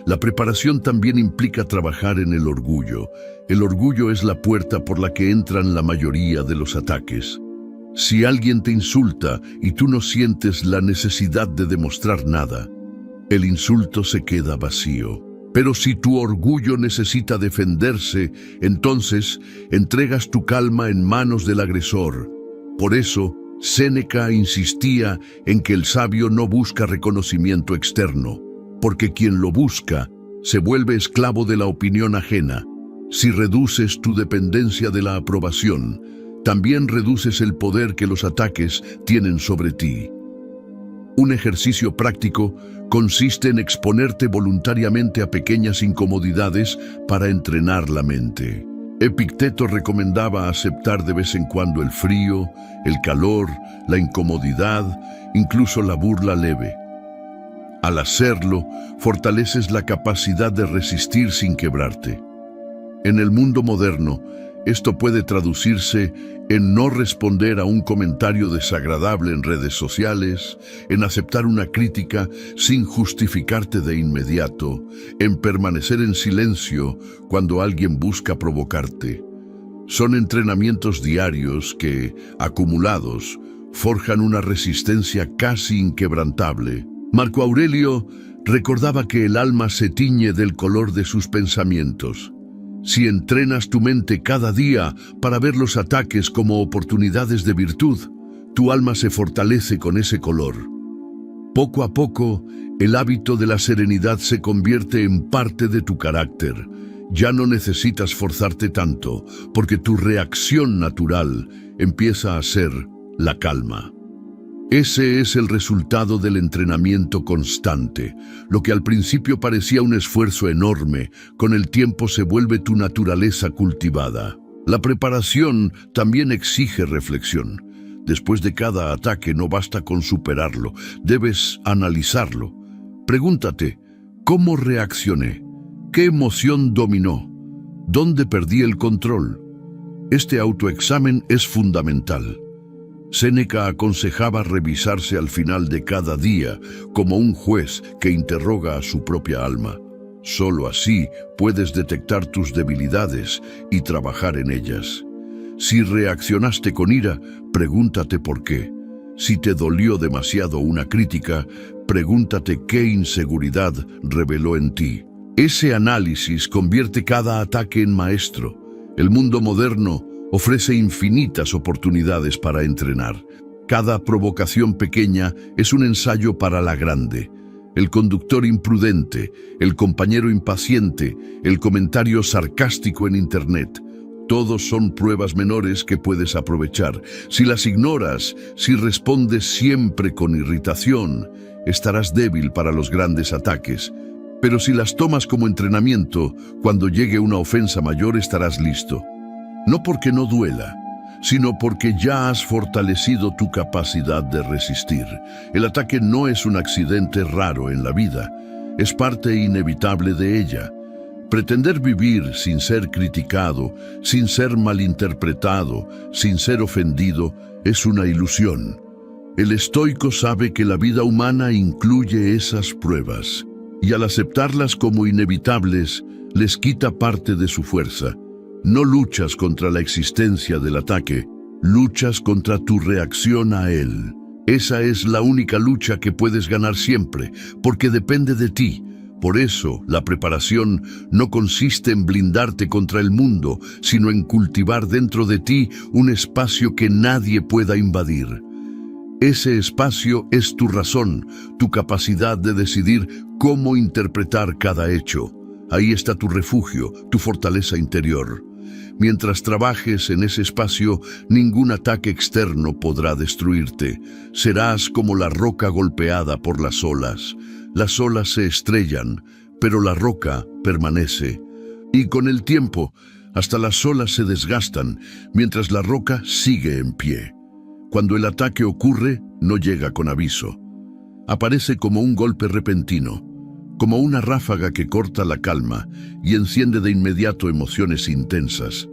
La preparación también implica trabajar en el orgullo. El orgullo es la puerta por la que entran la mayoría de los ataques. Si alguien te insulta y tú no sientes la necesidad de demostrar nada, el insulto se queda vacío. Pero si tu orgullo necesita defenderse, entonces entregas tu calma en manos del agresor. Por eso, Séneca insistía en que el sabio no busca reconocimiento externo, porque quien lo busca se vuelve esclavo de la opinión ajena. Si reduces tu dependencia de la aprobación, también reduces el poder que los ataques tienen sobre ti. Un ejercicio práctico consiste en exponerte voluntariamente a pequeñas incomodidades para entrenar la mente. Epicteto recomendaba aceptar de vez en cuando el frío, el calor, la incomodidad, incluso la burla leve. Al hacerlo, fortaleces la capacidad de resistir sin quebrarte. En el mundo moderno, esto puede traducirse en no responder a un comentario desagradable en redes sociales, en aceptar una crítica sin justificarte de inmediato, en permanecer en silencio cuando alguien busca provocarte. Son entrenamientos diarios que, acumulados, forjan una resistencia casi inquebrantable. Marco Aurelio recordaba que el alma se tiñe del color de sus pensamientos. Si entrenas tu mente cada día para ver los ataques como oportunidades de virtud, tu alma se fortalece con ese color. Poco a poco, el hábito de la serenidad se convierte en parte de tu carácter. Ya no necesitas forzarte tanto, porque tu reacción natural empieza a ser la calma. Ese es el resultado del entrenamiento constante. Lo que al principio parecía un esfuerzo enorme, con el tiempo se vuelve tu naturaleza cultivada. La preparación también exige reflexión. Después de cada ataque no basta con superarlo, debes analizarlo. Pregúntate, ¿cómo reaccioné? ¿Qué emoción dominó? ¿Dónde perdí el control? Este autoexamen es fundamental. Séneca aconsejaba revisarse al final de cada día como un juez que interroga a su propia alma. Solo así puedes detectar tus debilidades y trabajar en ellas. Si reaccionaste con ira, pregúntate por qué. Si te dolió demasiado una crítica, pregúntate qué inseguridad reveló en ti. Ese análisis convierte cada ataque en maestro. El mundo moderno ofrece infinitas oportunidades para entrenar. Cada provocación pequeña es un ensayo para la grande. El conductor imprudente, el compañero impaciente, el comentario sarcástico en Internet. Todos son pruebas menores que puedes aprovechar. Si las ignoras, si respondes siempre con irritación, estarás débil para los grandes ataques. Pero si las tomas como entrenamiento, cuando llegue una ofensa mayor estarás listo. No porque no duela, sino porque ya has fortalecido tu capacidad de resistir. El ataque no es un accidente raro en la vida, es parte inevitable de ella. Pretender vivir sin ser criticado, sin ser malinterpretado, sin ser ofendido, es una ilusión. El estoico sabe que la vida humana incluye esas pruebas, y al aceptarlas como inevitables, les quita parte de su fuerza. No luchas contra la existencia del ataque, luchas contra tu reacción a él. Esa es la única lucha que puedes ganar siempre, porque depende de ti. Por eso, la preparación no consiste en blindarte contra el mundo, sino en cultivar dentro de ti un espacio que nadie pueda invadir. Ese espacio es tu razón, tu capacidad de decidir cómo interpretar cada hecho. Ahí está tu refugio, tu fortaleza interior. Mientras trabajes en ese espacio, ningún ataque externo podrá destruirte. Serás como la roca golpeada por las olas. Las olas se estrellan, pero la roca permanece. Y con el tiempo, hasta las olas se desgastan, mientras la roca sigue en pie. Cuando el ataque ocurre, no llega con aviso. Aparece como un golpe repentino, como una ráfaga que corta la calma y enciende de inmediato emociones intensas.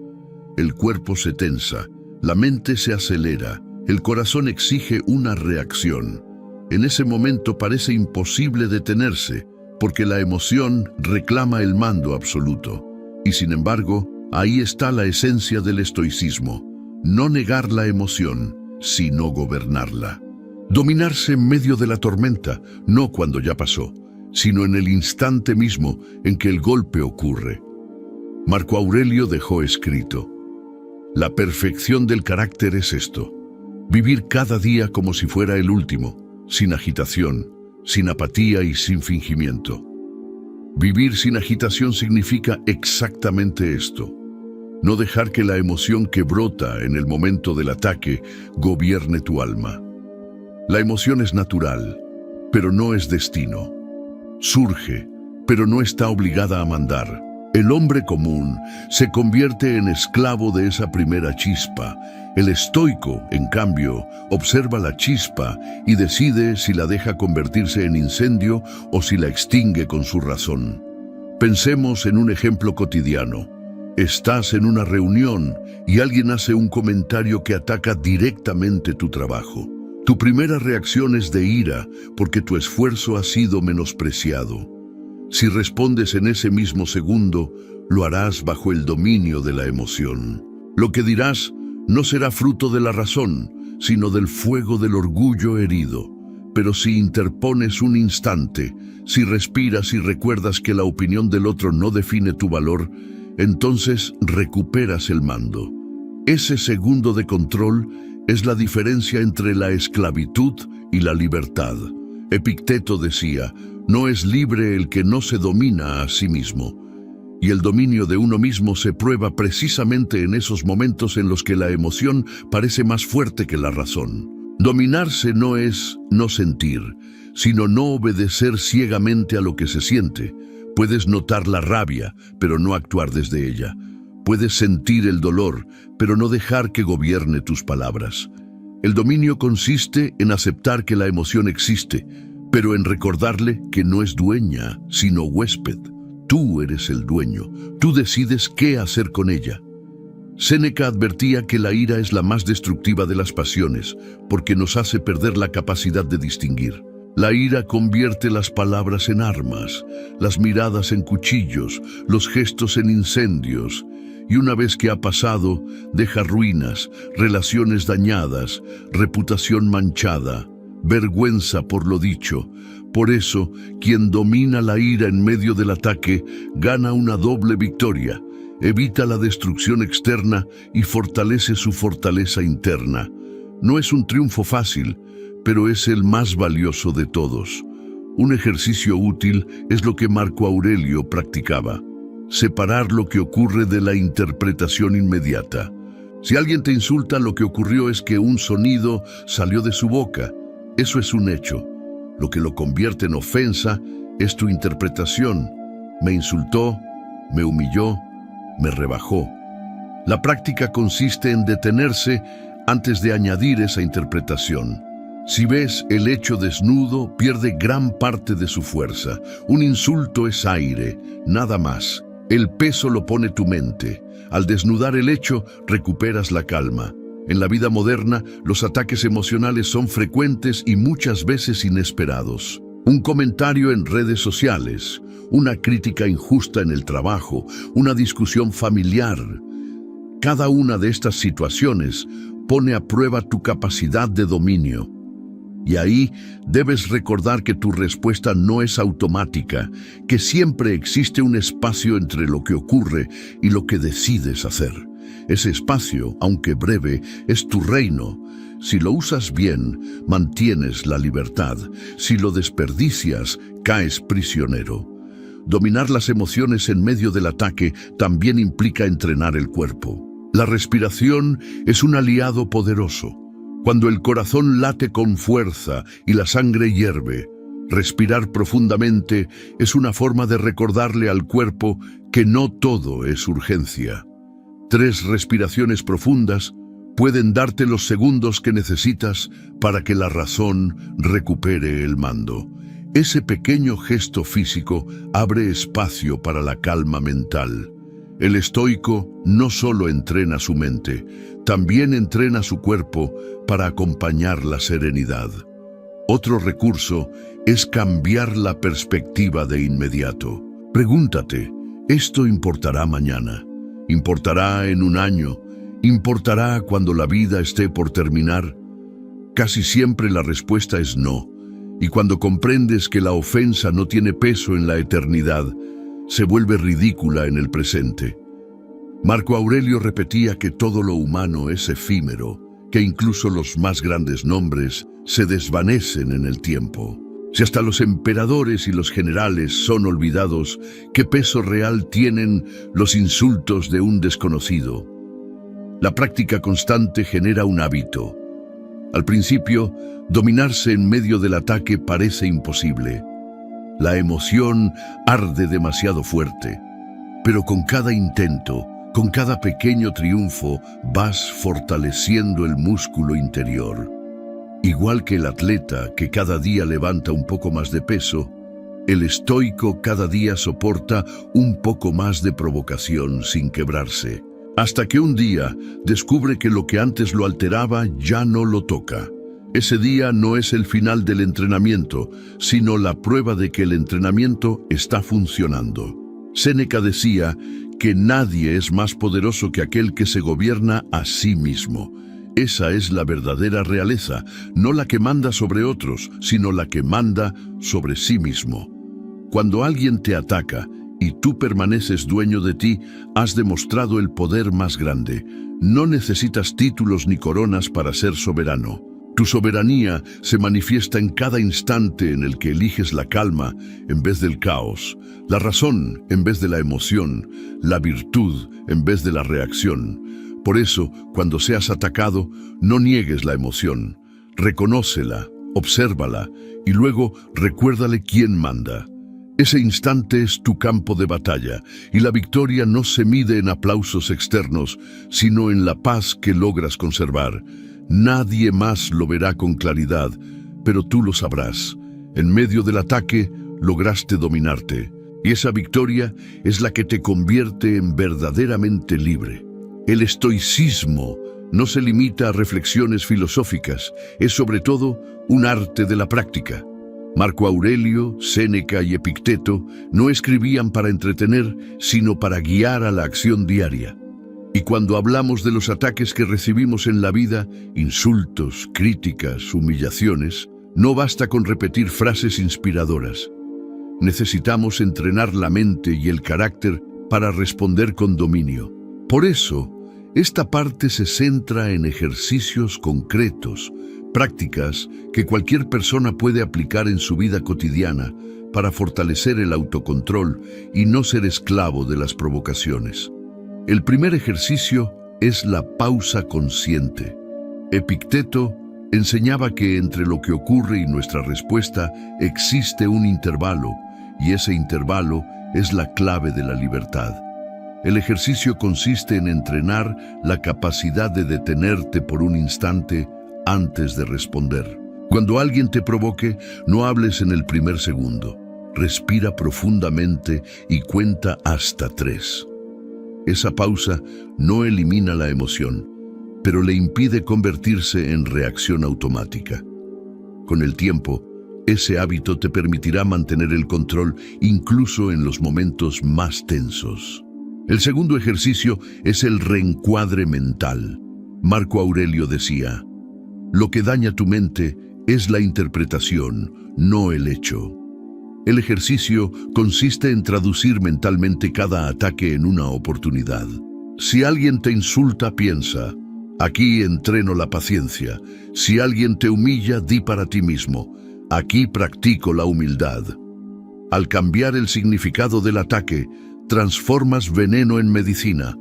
El cuerpo se tensa, la mente se acelera, el corazón exige una reacción. En ese momento parece imposible detenerse, porque la emoción reclama el mando absoluto. Y sin embargo, ahí está la esencia del estoicismo: no negar la emoción, sino gobernarla. Dominarse en medio de la tormenta, no cuando ya pasó, sino en el instante mismo en que el golpe ocurre. Marco Aurelio dejó escrito: la perfección del carácter es esto: vivir cada día como si fuera el último, sin agitación, sin apatía y sin fingimiento. Vivir sin agitación significa exactamente esto: no dejar que la emoción que brota en el momento del ataque gobierne tu alma. La emoción es natural, pero no es destino. Surge, pero no está obligada a mandar. El hombre común se convierte en esclavo de esa primera chispa. El estoico, en cambio, observa la chispa y decide si la deja convertirse en incendio o si la extingue con su razón. Pensemos en un ejemplo cotidiano. Estás en una reunión y alguien hace un comentario que ataca directamente tu trabajo. Tu primera reacción es de ira porque tu esfuerzo ha sido menospreciado. Si respondes en ese mismo segundo, lo harás bajo el dominio de la emoción. Lo que dirás no será fruto de la razón, sino del fuego del orgullo herido. Pero si interpones un instante, si respiras y recuerdas que la opinión del otro no define tu valor, entonces recuperas el mando. Ese segundo de control es la diferencia entre la esclavitud y la libertad. Epicteto decía: no es libre el que no se domina a sí mismo. Y el dominio de uno mismo se prueba precisamente en esos momentos en los que la emoción parece más fuerte que la razón. Dominarse no es no sentir, sino no obedecer ciegamente a lo que se siente. Puedes notar la rabia, pero no actuar desde ella. Puedes sentir el dolor, pero no dejar que gobierne tus palabras. El dominio consiste en aceptar que la emoción existe, pero en recordarle que no es dueña, sino huésped. Tú eres el dueño, tú decides qué hacer con ella. Séneca advertía que la ira es la más destructiva de las pasiones, porque nos hace perder la capacidad de distinguir. La ira convierte las palabras en armas, las miradas en cuchillos, los gestos en incendios, y una vez que ha pasado, deja ruinas, relaciones dañadas, reputación manchada, vergüenza por lo dicho. Por eso, quien domina la ira en medio del ataque gana una doble victoria: evita la destrucción externa y fortalece su fortaleza interna. No es un triunfo fácil, pero es el más valioso de todos. Un ejercicio útil es lo que Marco Aurelio practicaba: separar lo que ocurre de la interpretación inmediata. Si alguien te insulta, lo que ocurrió es que un sonido salió de su boca. Eso es un hecho. Lo que lo convierte en ofensa es tu interpretación. Me insultó, me humilló, me rebajó. La práctica consiste en detenerse antes de añadir esa interpretación. Si ves el hecho desnudo, pierde gran parte de su fuerza. Un insulto es aire, nada más. El peso lo pone tu mente. Al desnudar el hecho, recuperas la calma. En la vida moderna, los ataques emocionales son frecuentes y muchas veces inesperados. Un comentario en redes sociales, una crítica injusta en el trabajo, una discusión familiar. Cada una de estas situaciones pone a prueba tu capacidad de dominio. Y ahí debes recordar que tu respuesta no es automática, que siempre existe un espacio entre lo que ocurre y lo que decides hacer. Ese espacio, aunque breve, es tu reino. Si lo usas bien, mantienes la libertad. Si lo desperdicias, caes prisionero. Dominar las emociones en medio del ataque también implica entrenar el cuerpo. La respiración es un aliado poderoso. Cuando el corazón late con fuerza y la sangre hierve, respirar profundamente es una forma de recordarle al cuerpo que no todo es urgencia. 3 respiraciones profundas, pueden darte los segundos que necesitas para que la razón recupere el mando. Ese pequeño gesto físico abre espacio para la calma mental. El estoico no solo entrena su mente, también entrena su cuerpo para acompañar la serenidad. Otro recurso es cambiar la perspectiva de inmediato. Pregúntate, ¿esto importará mañana? ¿Importará en un año? ¿Importará cuando la vida esté por terminar? Casi siempre la respuesta es no. Y cuando comprendes que la ofensa no tiene peso en la eternidad, se vuelve ridícula en el presente. Marco Aurelio repetía que todo lo humano es efímero, que incluso los más grandes nombres se desvanecen en el tiempo. Si hasta los emperadores y los generales son olvidados, ¿qué peso real tienen los insultos de un desconocido? La práctica constante genera un hábito. Al principio, dominarse en medio del ataque parece imposible. La emoción arde demasiado fuerte, pero con cada intento, con cada pequeño triunfo, vas fortaleciendo el músculo interior. Igual que el atleta que cada día levanta un poco más de peso, el estoico cada día soporta un poco más de provocación sin quebrarse, hasta que un día descubre que lo que antes lo alteraba ya no lo toca. Ese día no es el final del entrenamiento, sino la prueba de que el entrenamiento está funcionando. Séneca decía que nadie es más poderoso que aquel que se gobierna a sí mismo. Esa es la verdadera realeza, no la que manda sobre otros, sino la que manda sobre sí mismo. Cuando alguien te ataca y tú permaneces dueño de ti, has demostrado el poder más grande. No necesitas títulos ni coronas para ser soberano. Tu soberanía se manifiesta en cada instante en el que eliges la calma en vez del caos, la razón en vez de la emoción, la virtud en vez de la reacción. Por eso, cuando seas atacado, no niegues la emoción, reconócela, obsérvala y luego recuérdale quién manda. Ese instante es tu campo de batalla y la victoria no se mide en aplausos externos, sino en la paz que logras conservar. Nadie más lo verá con claridad, pero tú lo sabrás. En medio del ataque, lograste dominarte, y esa victoria es la que te convierte en verdaderamente libre. El estoicismo no se limita a reflexiones filosóficas, es sobre todo un arte de la práctica. Marco Aurelio, Séneca y Epicteto no escribían para entretener, sino para guiar a la acción diaria. Y cuando hablamos de los ataques que recibimos en la vida, insultos, críticas, humillaciones, no basta con repetir frases inspiradoras. Necesitamos entrenar la mente y el carácter para responder con dominio. Por eso, esta parte se centra en ejercicios concretos, prácticas que cualquier persona puede aplicar en su vida cotidiana para fortalecer el autocontrol y no ser esclavo de las provocaciones. El primer ejercicio es la pausa consciente. Epicteto enseñaba que entre lo que ocurre y nuestra respuesta existe un intervalo, y ese intervalo es la clave de la libertad. El ejercicio consiste en entrenar la capacidad de detenerte por un instante antes de responder. Cuando alguien te provoque, no hables en el primer segundo. Respira profundamente y cuenta hasta 3. Esa pausa no elimina la emoción, pero le impide convertirse en reacción automática. Con el tiempo, ese hábito te permitirá mantener el control incluso en los momentos más tensos. El segundo ejercicio es el reencuadre mental. Marco Aurelio decía: lo que daña tu mente es la interpretación, no el hecho. El ejercicio consiste en traducir mentalmente cada ataque en una oportunidad. Si alguien te insulta, piensa: aquí entreno la paciencia. Si alguien te humilla, di para ti mismo: aquí practico la humildad. Al cambiar el significado del ataque, transformas veneno en medicina.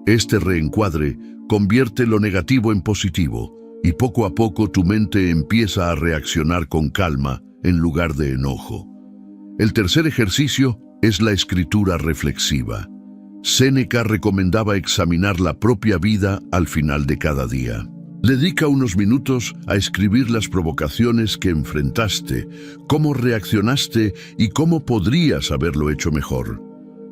Este reencuadre convierte lo negativo en positivo, y poco a poco tu mente empieza a reaccionar con calma en lugar de enojo. El tercer ejercicio es la escritura reflexiva. Séneca recomendaba examinar la propia vida al final de cada día. Dedica unos minutos a escribir las provocaciones que enfrentaste, cómo reaccionaste y cómo podrías haberlo hecho mejor.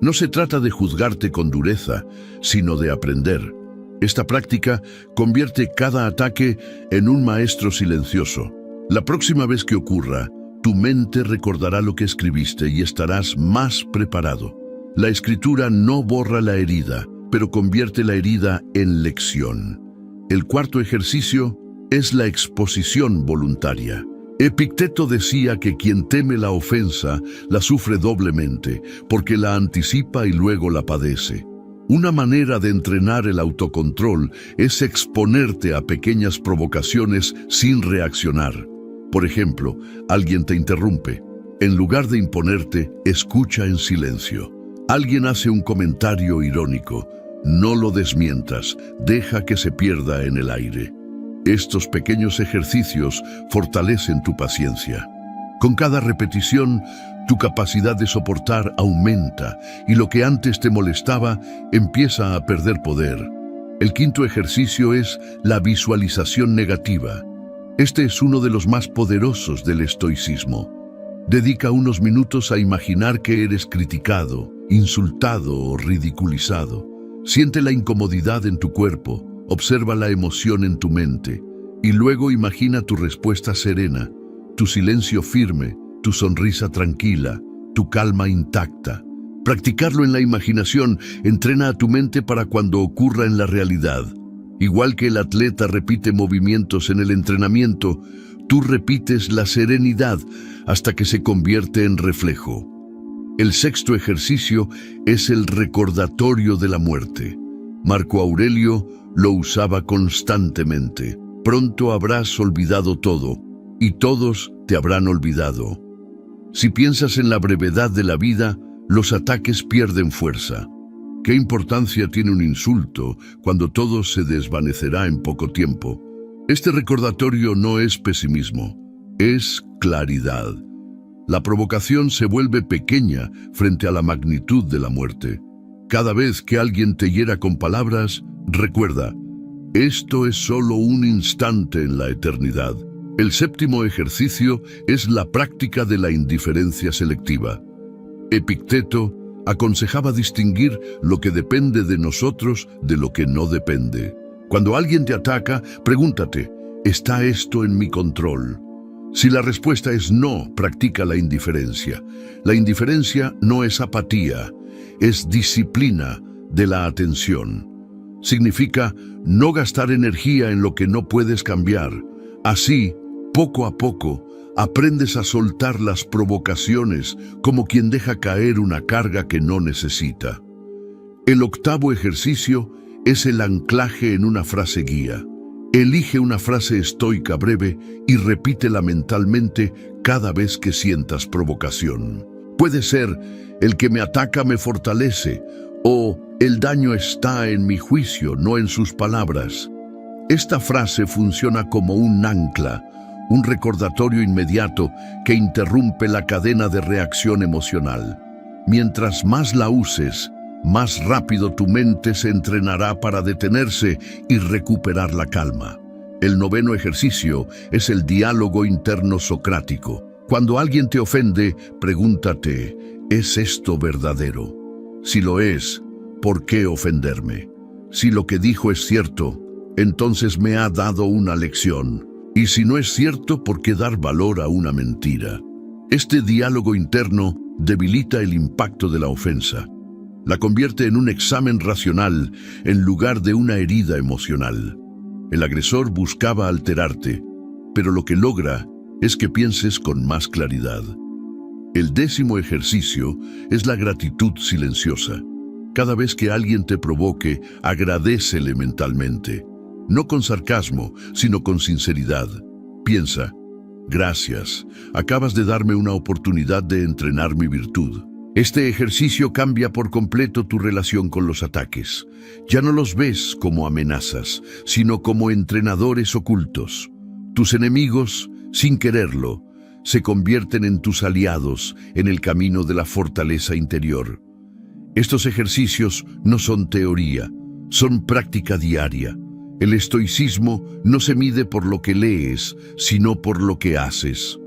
No se trata de juzgarte con dureza, sino de aprender. Esta práctica convierte cada ataque en un maestro silencioso. La próxima vez que ocurra, tu mente recordará lo que escribiste y estarás más preparado. La escritura no borra la herida, pero convierte la herida en lección. El cuarto ejercicio es la exposición voluntaria. Epicteto decía que quien teme la ofensa la sufre doblemente, porque la anticipa y luego la padece. Una manera de entrenar el autocontrol es exponerte a pequeñas provocaciones sin reaccionar. Por ejemplo, alguien te interrumpe. En lugar de imponerte, escucha en silencio. Alguien hace un comentario irónico. No lo desmientas, deja que se pierda en el aire. Estos pequeños ejercicios fortalecen tu paciencia. Con cada repetición, tu capacidad de soportar aumenta y lo que antes te molestaba empieza a perder poder. El quinto ejercicio es la visualización negativa. Este es uno de los más poderosos del estoicismo. Dedica unos minutos a imaginar que eres criticado, insultado o ridiculizado. Siente la incomodidad en tu cuerpo, observa la emoción en tu mente y luego imagina tu respuesta serena, tu silencio firme, tu sonrisa tranquila, tu calma intacta. Practicarlo en la imaginación entrena a tu mente para cuando ocurra en la realidad. Igual que el atleta repite movimientos en el entrenamiento, tú repites la serenidad hasta que se convierte en reflejo. El sexto ejercicio es el recordatorio de la muerte. Marco Aurelio lo usaba constantemente. Pronto habrás olvidado todo, y todos te habrán olvidado. Si piensas en la brevedad de la vida, los ataques pierden fuerza. ¿Qué importancia tiene un insulto cuando todo se desvanecerá en poco tiempo? Este recordatorio no es pesimismo, es claridad. La provocación se vuelve pequeña frente a la magnitud de la muerte. Cada vez que alguien te hiera con palabras, recuerda, esto es solo un instante en la eternidad. El séptimo ejercicio es la práctica de la indiferencia selectiva. Epicteto aconsejaba distinguir lo que depende de nosotros de lo que no depende. Cuando alguien te ataca, pregúntate, ¿está esto en mi control? Si la respuesta es no, practica la indiferencia. La indiferencia no es apatía, es disciplina de la atención. Significa no gastar energía en lo que no puedes cambiar. Así, poco a poco, aprendes a soltar las provocaciones como quien deja caer una carga que no necesita. El octavo ejercicio es el anclaje en una frase guía. Elige una frase estoica breve y repítela mentalmente cada vez que sientas provocación. Puede ser, el que me ataca me fortalece, o el daño está en mi juicio, no en sus palabras. Esta frase funciona como un ancla, un recordatorio inmediato que interrumpe la cadena de reacción emocional. Mientras más la uses, más rápido tu mente se entrenará para detenerse y recuperar la calma. El noveno ejercicio es el diálogo interno socrático. Cuando alguien te ofende, pregúntate, ¿es esto verdadero? Si lo es, ¿por qué ofenderme? Si lo que dijo es cierto, entonces me ha dado una lección. Y si no es cierto, ¿por qué dar valor a una mentira? Este diálogo interno debilita el impacto de la ofensa. La convierte en un examen racional en lugar de una herida emocional. El agresor buscaba alterarte, pero lo que logra es que pienses con más claridad. El décimo ejercicio es la gratitud silenciosa. Cada vez que alguien te provoque, agradécele mentalmente. No con sarcasmo, sino con sinceridad. Piensa, gracias, acabas de darme una oportunidad de entrenar mi virtud. Este ejercicio cambia por completo tu relación con los ataques. Ya no los ves como amenazas, sino como entrenadores ocultos. Tus enemigos, sin quererlo, se convierten en tus aliados en el camino de la fortaleza interior. Estos ejercicios no son teoría, son práctica diaria. El estoicismo no se mide por lo que lees, sino por lo que haces.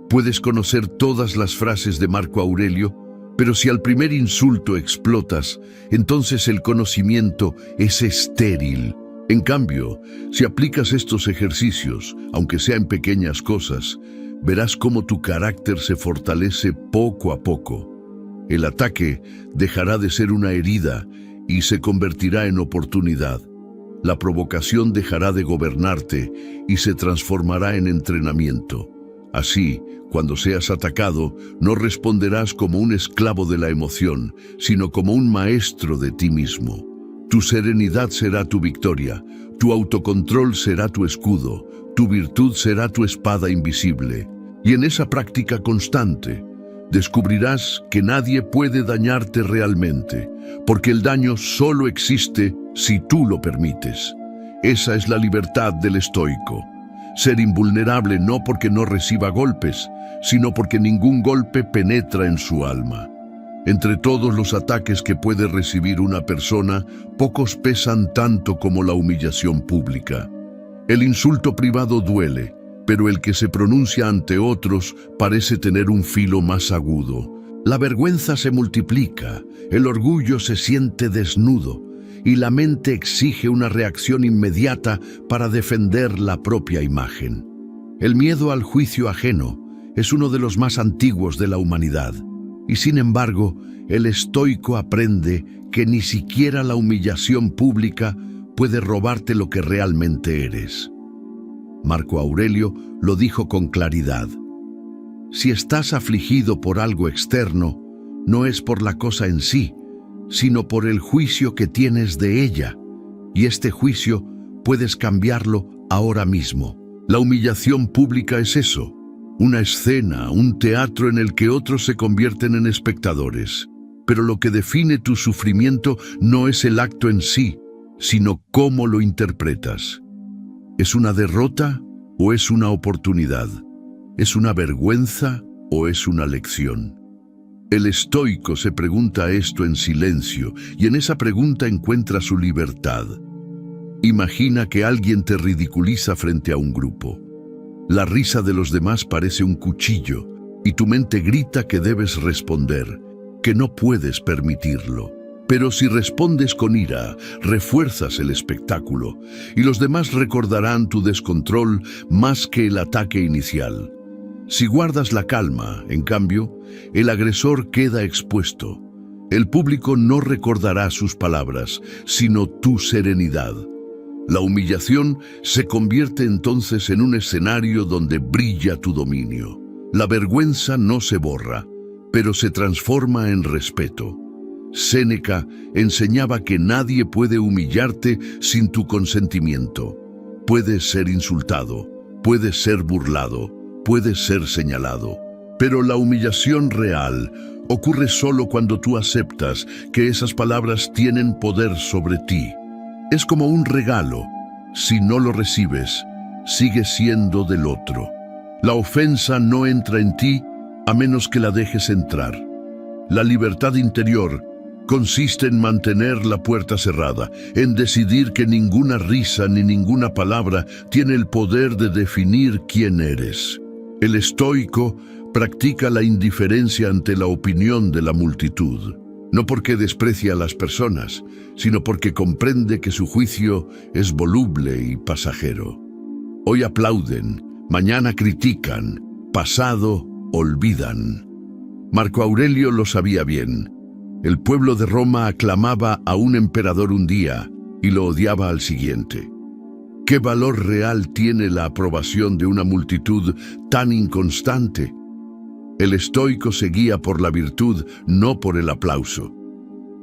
Puedes conocer todas las frases de Marco Aurelio, pero si al primer insulto explotas, entonces el conocimiento es estéril. En cambio, si aplicas estos ejercicios, aunque sea en pequeñas cosas, verás cómo tu carácter se fortalece poco a poco. El ataque dejará de ser una herida y se convertirá en oportunidad. La provocación dejará de gobernarte y se transformará en entrenamiento. Así, cuando seas atacado, no responderás como un esclavo de la emoción, sino como un maestro de ti mismo. Tu serenidad será tu victoria, tu autocontrol será tu escudo, tu virtud será tu espada invisible. Y en esa práctica constante, descubrirás que nadie puede dañarte realmente, porque el daño solo existe si tú lo permites. Esa es la libertad del estoico. Ser invulnerable no porque no reciba golpes, sino porque ningún golpe penetra en su alma. Entre todos los ataques que puede recibir una persona, pocos pesan tanto como la humillación pública. El insulto privado duele, pero el que se pronuncia ante otros parece tener un filo más agudo. La vergüenza se multiplica, el orgullo se siente desnudo, y la mente exige una reacción inmediata para defender la propia imagen. El miedo al juicio ajeno es uno de los más antiguos de la humanidad, y sin embargo, el estoico aprende que ni siquiera la humillación pública puede robarte lo que realmente eres. Marco Aurelio lo dijo con claridad. Si estás afligido por algo externo, no es por la cosa en sí, sino por el juicio que tienes de ella, y este juicio puedes cambiarlo ahora mismo. La humillación pública es eso, una escena, un teatro en el que otros se convierten en espectadores. Pero lo que define tu sufrimiento no es el acto en sí, sino cómo lo interpretas. ¿Es una derrota o es una oportunidad? ¿Es una vergüenza o es una lección? El estoico se pregunta esto en silencio y en esa pregunta encuentra su libertad. Imagina que alguien te ridiculiza frente a un grupo. La risa de los demás parece un cuchillo y tu mente grita que debes responder, que no puedes permitirlo. Pero si respondes con ira, refuerzas el espectáculo y los demás recordarán tu descontrol más que el ataque inicial. Si guardas la calma, en cambio, el agresor queda expuesto. El público no recordará sus palabras, sino tu serenidad. La humillación se convierte entonces en un escenario donde brilla tu dominio. La vergüenza no se borra, pero se transforma en respeto. Séneca enseñaba que nadie puede humillarte sin tu consentimiento. Puedes ser insultado, puedes ser burlado, puedes ser señalado. Pero la humillación real ocurre solo cuando tú aceptas que esas palabras tienen poder sobre ti. Es como un regalo. Si no lo recibes, sigue siendo del otro. La ofensa no entra en ti a menos que la dejes entrar. La libertad interior consiste en mantener la puerta cerrada, en decidir que ninguna risa ni ninguna palabra tiene el poder de definir quién eres. El estoico practica la indiferencia ante la opinión de la multitud, no porque desprecia a las personas, sino porque comprende que su juicio es voluble y pasajero. Hoy aplauden, mañana critican, pasado olvidan. Marco Aurelio lo sabía bien. El pueblo de Roma aclamaba a un emperador un día y lo odiaba al siguiente. ¿Qué valor real tiene la aprobación de una multitud tan inconstante? El estoico se guía por la virtud, no por el aplauso.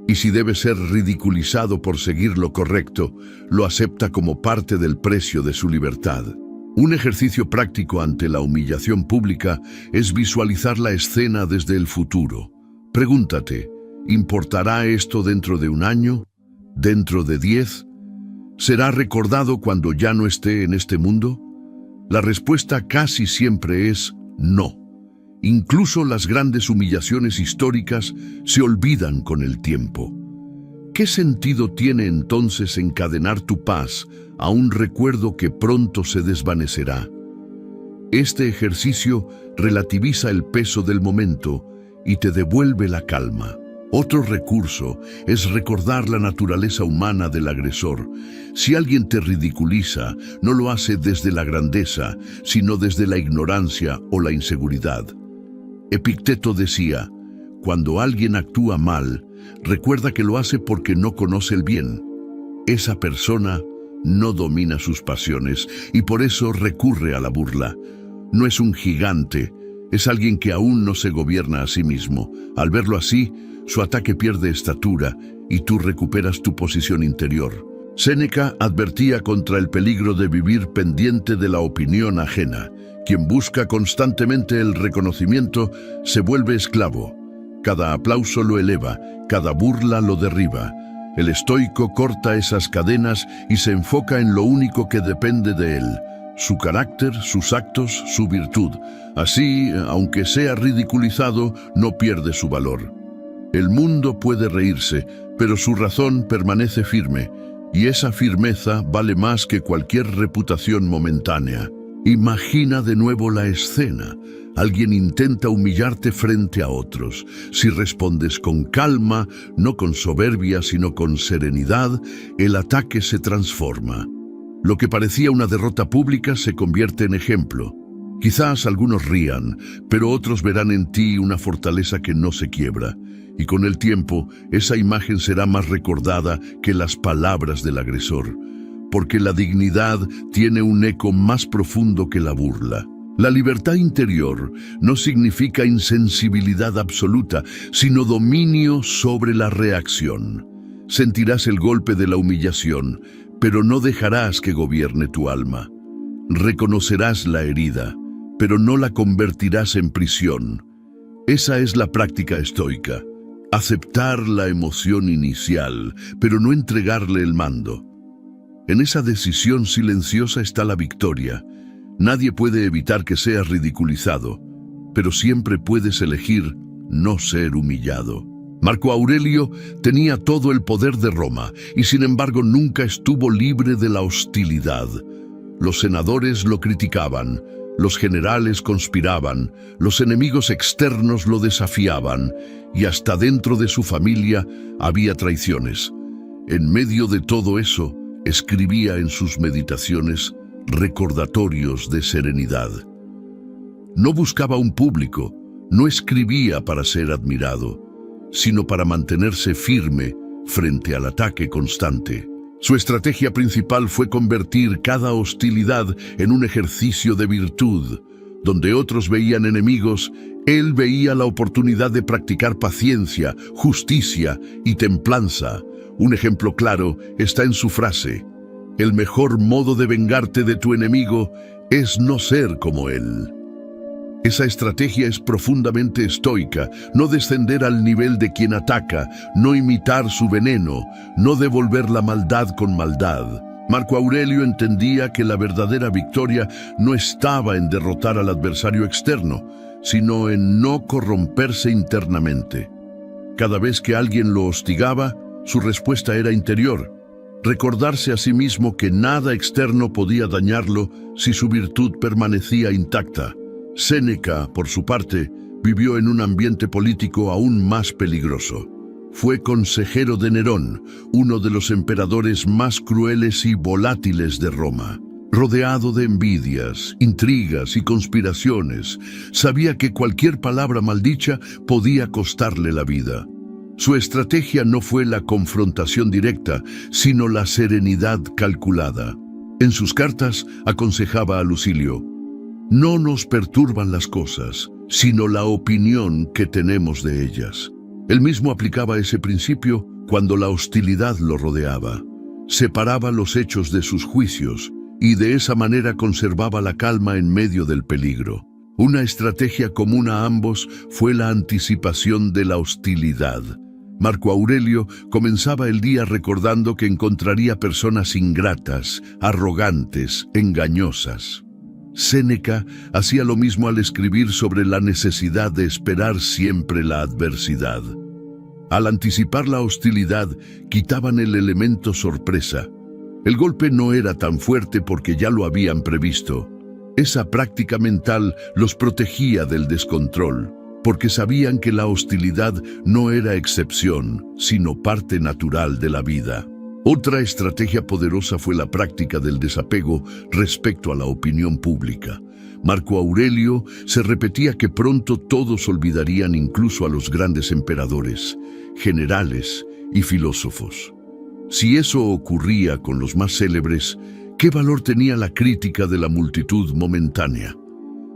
Y si debe ser ridiculizado por seguir lo correcto, lo acepta como parte del precio de su libertad. Un ejercicio práctico ante la humillación pública es visualizar la escena desde el futuro. Pregúntate, ¿importará esto dentro de un año? ¿Dentro de 10? ¿Será recordado cuando ya no esté en este mundo? La respuesta casi siempre es no. Incluso las grandes humillaciones históricas se olvidan con el tiempo. ¿Qué sentido tiene entonces encadenar tu paz a un recuerdo que pronto se desvanecerá? Este ejercicio relativiza el peso del momento y te devuelve la calma. Otro recurso es recordar la naturaleza humana del agresor. Si alguien te ridiculiza, no lo hace desde la grandeza, sino desde la ignorancia o la inseguridad. Epicteto decía, cuando alguien actúa mal, recuerda que lo hace porque no conoce el bien. Esa persona no domina sus pasiones y por eso recurre a la burla. No es un gigante, es alguien que aún no se gobierna a sí mismo. Al verlo así, su ataque pierde estatura y tú recuperas tu posición interior. Séneca advertía contra el peligro de vivir pendiente de la opinión ajena. Quien busca constantemente el reconocimiento se vuelve esclavo. Cada aplauso lo eleva, cada burla lo derriba. El estoico corta esas cadenas y se enfoca en lo único que depende de él: su carácter, sus actos, su virtud. Así, aunque sea ridiculizado, no pierde su valor. El mundo puede reírse, pero su razón permanece firme, y esa firmeza vale más que cualquier reputación momentánea. Imagina de nuevo la escena. Alguien intenta humillarte frente a otros. Si respondes con calma, no con soberbia, sino con serenidad, el ataque se transforma. Lo que parecía una derrota pública se convierte en ejemplo. Quizás algunos rían, pero otros verán en ti una fortaleza que no se quiebra. Y con el tiempo, esa imagen será más recordada que las palabras del agresor, porque la dignidad tiene un eco más profundo que la burla. La libertad interior no significa insensibilidad absoluta, sino dominio sobre la reacción. Sentirás el golpe de la humillación, pero no dejarás que gobierne tu alma. Reconocerás la herida, pero no la convertirás en prisión. Esa es la práctica estoica. Aceptar la emoción inicial, pero no entregarle el mando. En esa decisión silenciosa está la victoria. Nadie puede evitar que seas ridiculizado, pero siempre puedes elegir no ser humillado. Marco Aurelio tenía todo el poder de Roma y sin embargo nunca estuvo libre de la hostilidad. Los senadores lo criticaban, los generales conspiraban, los enemigos externos lo desafiaban y hasta dentro de su familia había traiciones. En medio de todo eso, escribía en sus meditaciones recordatorios de serenidad. No buscaba un público, no escribía para ser admirado, sino para mantenerse firme frente al ataque constante. Su estrategia principal fue convertir cada hostilidad en un ejercicio de virtud. Donde otros veían enemigos, él veía la oportunidad de practicar paciencia, justicia y templanza. Un ejemplo claro está en su frase: el mejor modo de vengarte de tu enemigo es no ser como él. Esa estrategia es profundamente estoica: no descender al nivel de quien ataca, no imitar su veneno, no devolver la maldad con maldad. Marco Aurelio entendía que la verdadera victoria no estaba en derrotar al adversario externo, sino en no corromperse internamente. Cada vez que alguien lo hostigaba, su respuesta era interior: recordarse a sí mismo que nada externo podía dañarlo si su virtud permanecía intacta. Séneca, por su parte, vivió en un ambiente político aún más peligroso. Fue consejero de Nerón, uno de los emperadores más crueles y volátiles de Roma. Rodeado de envidias, intrigas y conspiraciones, sabía que cualquier palabra maldicha podía costarle la vida. Su estrategia no fue la confrontación directa, sino la serenidad calculada. En sus cartas aconsejaba a Lucilio: no nos perturban las cosas, sino la opinión que tenemos de ellas. Él mismo aplicaba ese principio cuando la hostilidad lo rodeaba. Separaba los hechos de sus juicios y de esa manera conservaba la calma en medio del peligro. Una estrategia común a ambos fue la anticipación de la hostilidad. Marco Aurelio comenzaba el día recordando que encontraría personas ingratas, arrogantes, engañosas. Séneca hacía lo mismo al escribir sobre la necesidad de esperar siempre la adversidad. Al anticipar la hostilidad, quitaban el elemento sorpresa. El golpe no era tan fuerte porque ya lo habían previsto. Esa práctica mental los protegía del descontrol, porque sabían que la hostilidad no era excepción, sino parte natural de la vida. Otra estrategia poderosa fue la práctica del desapego respecto a la opinión pública. Marco Aurelio se repetía que pronto todos olvidarían incluso a los grandes emperadores, generales y filósofos. Si eso ocurría con los más célebres, ¿qué valor tenía la crítica de la multitud momentánea?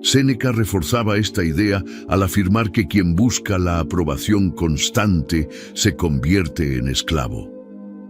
Séneca reforzaba esta idea al afirmar que quien busca la aprobación constante se convierte en esclavo.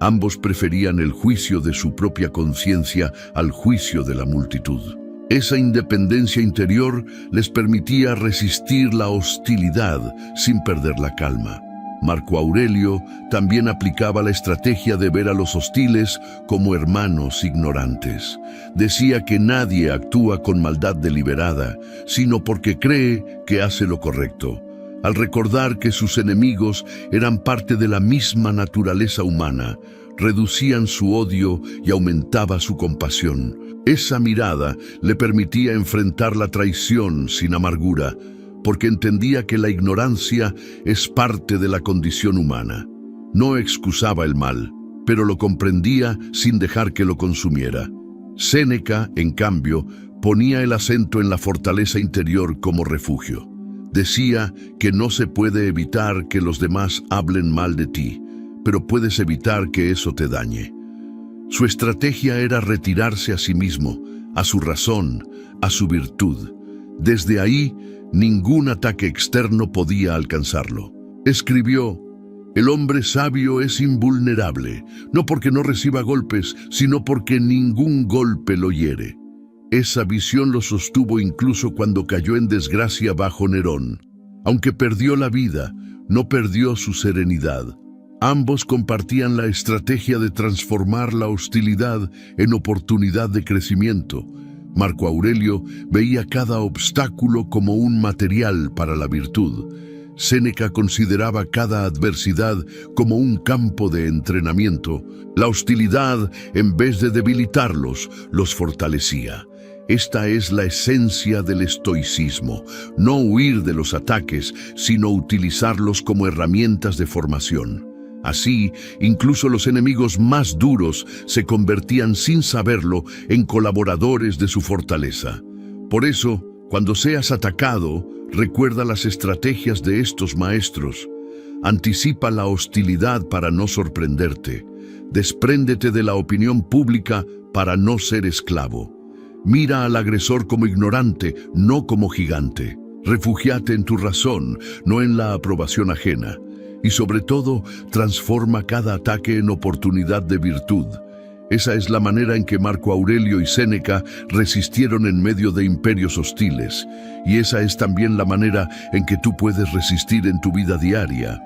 Ambos preferían el juicio de su propia conciencia al juicio de la multitud. Esa independencia interior les permitía resistir la hostilidad sin perder la calma. Marco Aurelio también aplicaba la estrategia de ver a los hostiles como hermanos ignorantes. Decía que nadie actúa con maldad deliberada, sino porque cree que hace lo correcto. Al recordar que sus enemigos eran parte de la misma naturaleza humana, reducían su odio y aumentaba su compasión. Esa mirada le permitía enfrentar la traición sin amargura, porque entendía que la ignorancia es parte de la condición humana. No excusaba el mal, pero lo comprendía sin dejar que lo consumiera. Séneca, en cambio, ponía el acento en la fortaleza interior como refugio. Decía que no se puede evitar que los demás hablen mal de ti, pero puedes evitar que eso te dañe. Su estrategia era retirarse a sí mismo, a su razón, a su virtud. Desde ahí, ningún ataque externo podía alcanzarlo. Escribió: «El hombre sabio es invulnerable, no porque no reciba golpes, sino porque ningún golpe lo hiere». Esa visión lo sostuvo incluso cuando cayó en desgracia bajo Nerón. Aunque perdió la vida, no perdió su serenidad. Ambos compartían la estrategia de transformar la hostilidad en oportunidad de crecimiento. Marco Aurelio veía cada obstáculo como un material para la virtud. Séneca consideraba cada adversidad como un campo de entrenamiento. La hostilidad, en vez de debilitarlos, los fortalecía. Esta es la esencia del estoicismo, no huir de los ataques, sino utilizarlos como herramientas de formación. Así, incluso los enemigos más duros se convertían sin saberlo en colaboradores de su fortaleza. Por eso, cuando seas atacado, recuerda las estrategias de estos maestros. Anticipa la hostilidad para no sorprenderte. Despréndete de la opinión pública para no ser esclavo. Mira al agresor como ignorante, no como gigante. Refúgiate en tu razón, no en la aprobación ajena. Y sobre todo, transforma cada ataque en oportunidad de virtud. Esa es la manera en que Marco Aurelio y Séneca resistieron en medio de imperios hostiles. Y esa es también la manera en que tú puedes resistir en tu vida diaria.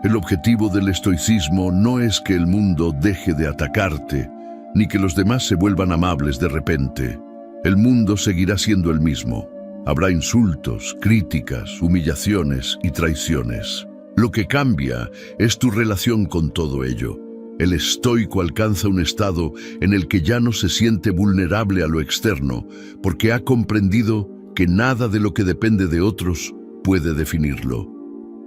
El objetivo del estoicismo no es que el mundo deje de atacarte, ni que los demás se vuelvan amables de repente. El mundo seguirá siendo el mismo. Habrá insultos, críticas, humillaciones y traiciones. Lo que cambia es tu relación con todo ello. El estoico alcanza un estado en el que ya no se siente vulnerable a lo externo, porque ha comprendido que nada de lo que depende de otros puede definirlo.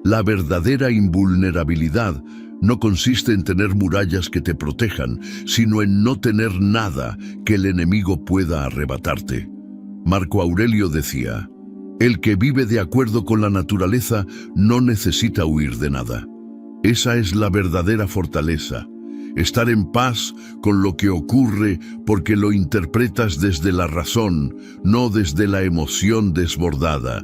La verdadera invulnerabilidad no consiste en tener murallas que te protejan, sino en no tener nada que el enemigo pueda arrebatarte. Marco Aurelio decía: «El que vive de acuerdo con la naturaleza no necesita huir de nada». Esa es la verdadera fortaleza. Estar en paz con lo que ocurre porque lo interpretas desde la razón, no desde la emoción desbordada.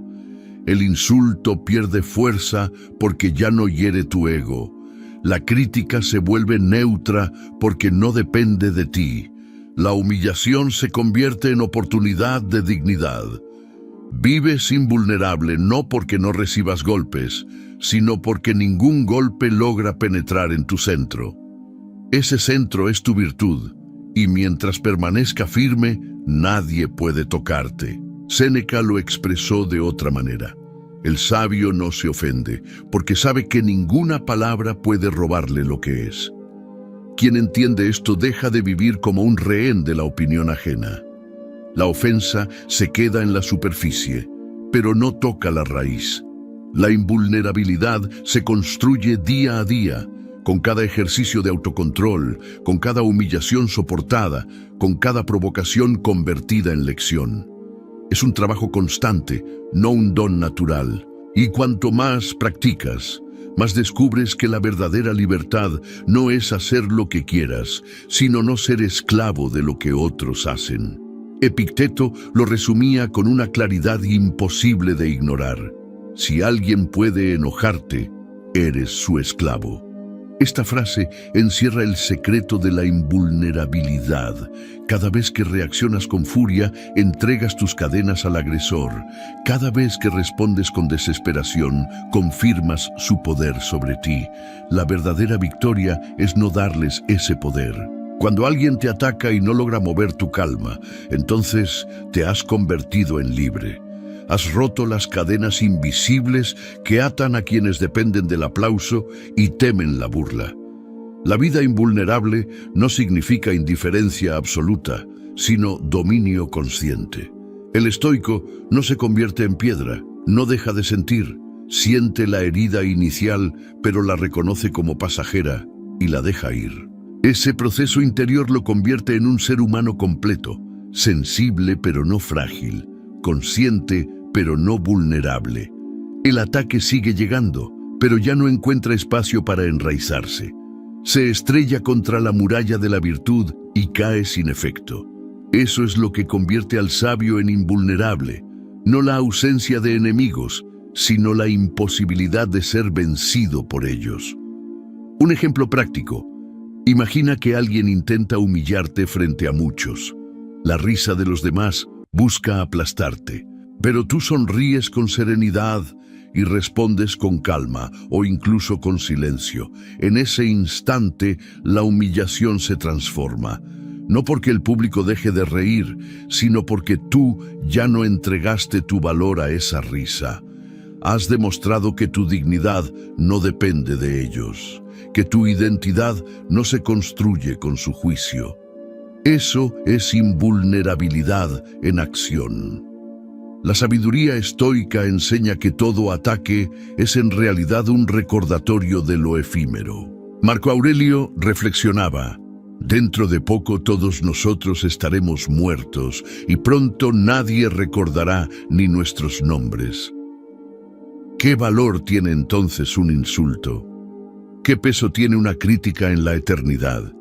El insulto pierde fuerza porque ya no hiere tu ego. La crítica se vuelve neutra porque no depende de ti. La humillación se convierte en oportunidad de dignidad. Vives invulnerable no porque no recibas golpes, sino porque ningún golpe logra penetrar en tu centro. Ese centro es tu virtud, y mientras permanezca firme, nadie puede tocarte. Séneca lo expresó de otra manera. El sabio no se ofende, porque sabe que ninguna palabra puede robarle lo que es. Quien entiende esto deja de vivir como un rehén de la opinión ajena. La ofensa se queda en la superficie, pero no toca la raíz. La invulnerabilidad se construye día a día, con cada ejercicio de autocontrol, con cada humillación soportada, con cada provocación convertida en lección. Es un trabajo constante, no un don natural. Y cuanto más practicas, más descubres que la verdadera libertad no es hacer lo que quieras, sino no ser esclavo de lo que otros hacen. Epicteto lo resumía con una claridad imposible de ignorar. Si alguien puede enojarte, eres su esclavo. Esta frase encierra el secreto de la invulnerabilidad. Cada vez que reaccionas con furia, entregas tus cadenas al agresor. Cada vez que respondes con desesperación, confirmas su poder sobre ti. La verdadera victoria es no darles ese poder. Cuando alguien te ataca y no logra mover tu calma, entonces te has convertido en libre. Has roto las cadenas invisibles que atan a quienes dependen del aplauso y temen la burla. La vida invulnerable no significa indiferencia absoluta, sino dominio consciente. El estoico no se convierte en piedra, no deja de sentir, siente la herida inicial, pero la reconoce como pasajera y la deja ir. Ese proceso interior lo convierte en un ser humano completo, sensible pero no frágil, consciente pero no vulnerable. El ataque sigue llegando, pero ya no encuentra espacio para enraizarse. Se estrella contra la muralla de la virtud y cae sin efecto. Eso es lo que convierte al sabio en invulnerable, no la ausencia de enemigos, sino la imposibilidad de ser vencido por ellos. Un ejemplo práctico. Imagina que alguien intenta humillarte frente a muchos. La risa de los demás busca aplastarte. Pero tú sonríes con serenidad y respondes con calma o incluso con silencio. En ese instante, la humillación se transforma. No porque el público deje de reír, sino porque tú ya no entregaste tu valor a esa risa. Has demostrado que tu dignidad no depende de ellos, que tu identidad no se construye con su juicio. Eso es invulnerabilidad en acción. La sabiduría estoica enseña que todo ataque es en realidad un recordatorio de lo efímero. Marco Aurelio reflexionaba: dentro de poco todos nosotros estaremos muertos y pronto nadie recordará ni nuestros nombres. ¿Qué valor tiene entonces un insulto? ¿Qué peso tiene una crítica en la eternidad?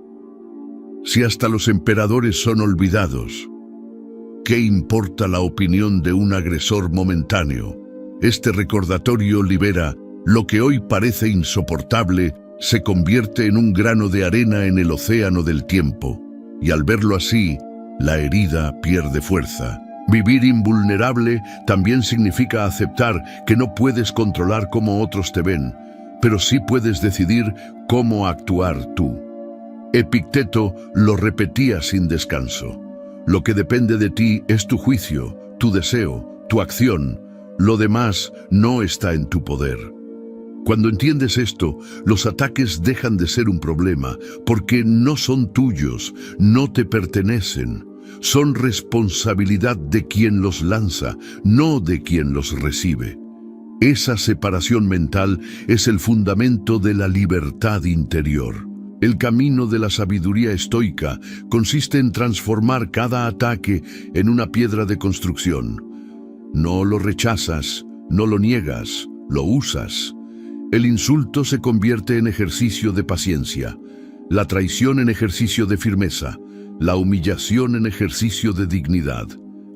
Si hasta los emperadores son olvidados, ¿qué importa la opinión de un agresor momentáneo? Este recordatorio libera. Lo que hoy parece insoportable se convierte en un grano de arena en el océano del tiempo. Y al verlo así, la herida pierde fuerza. Vivir invulnerable también significa aceptar que no puedes controlar cómo otros te ven, pero sí puedes decidir cómo actuar tú. Epicteto lo repetía sin descanso. Lo que depende de ti es tu juicio, tu deseo, tu acción. Lo demás no está en tu poder. Cuando entiendes esto, los ataques dejan de ser un problema, porque no son tuyos, no te pertenecen. Son responsabilidad de quien los lanza, no de quien los recibe. Esa separación mental es el fundamento de la libertad interior. El camino de la sabiduría estoica consiste en transformar cada ataque en una piedra de construcción. No lo rechazas, no lo niegas, lo usas. El insulto se convierte en ejercicio de paciencia, la traición en ejercicio de firmeza, la humillación en ejercicio de dignidad.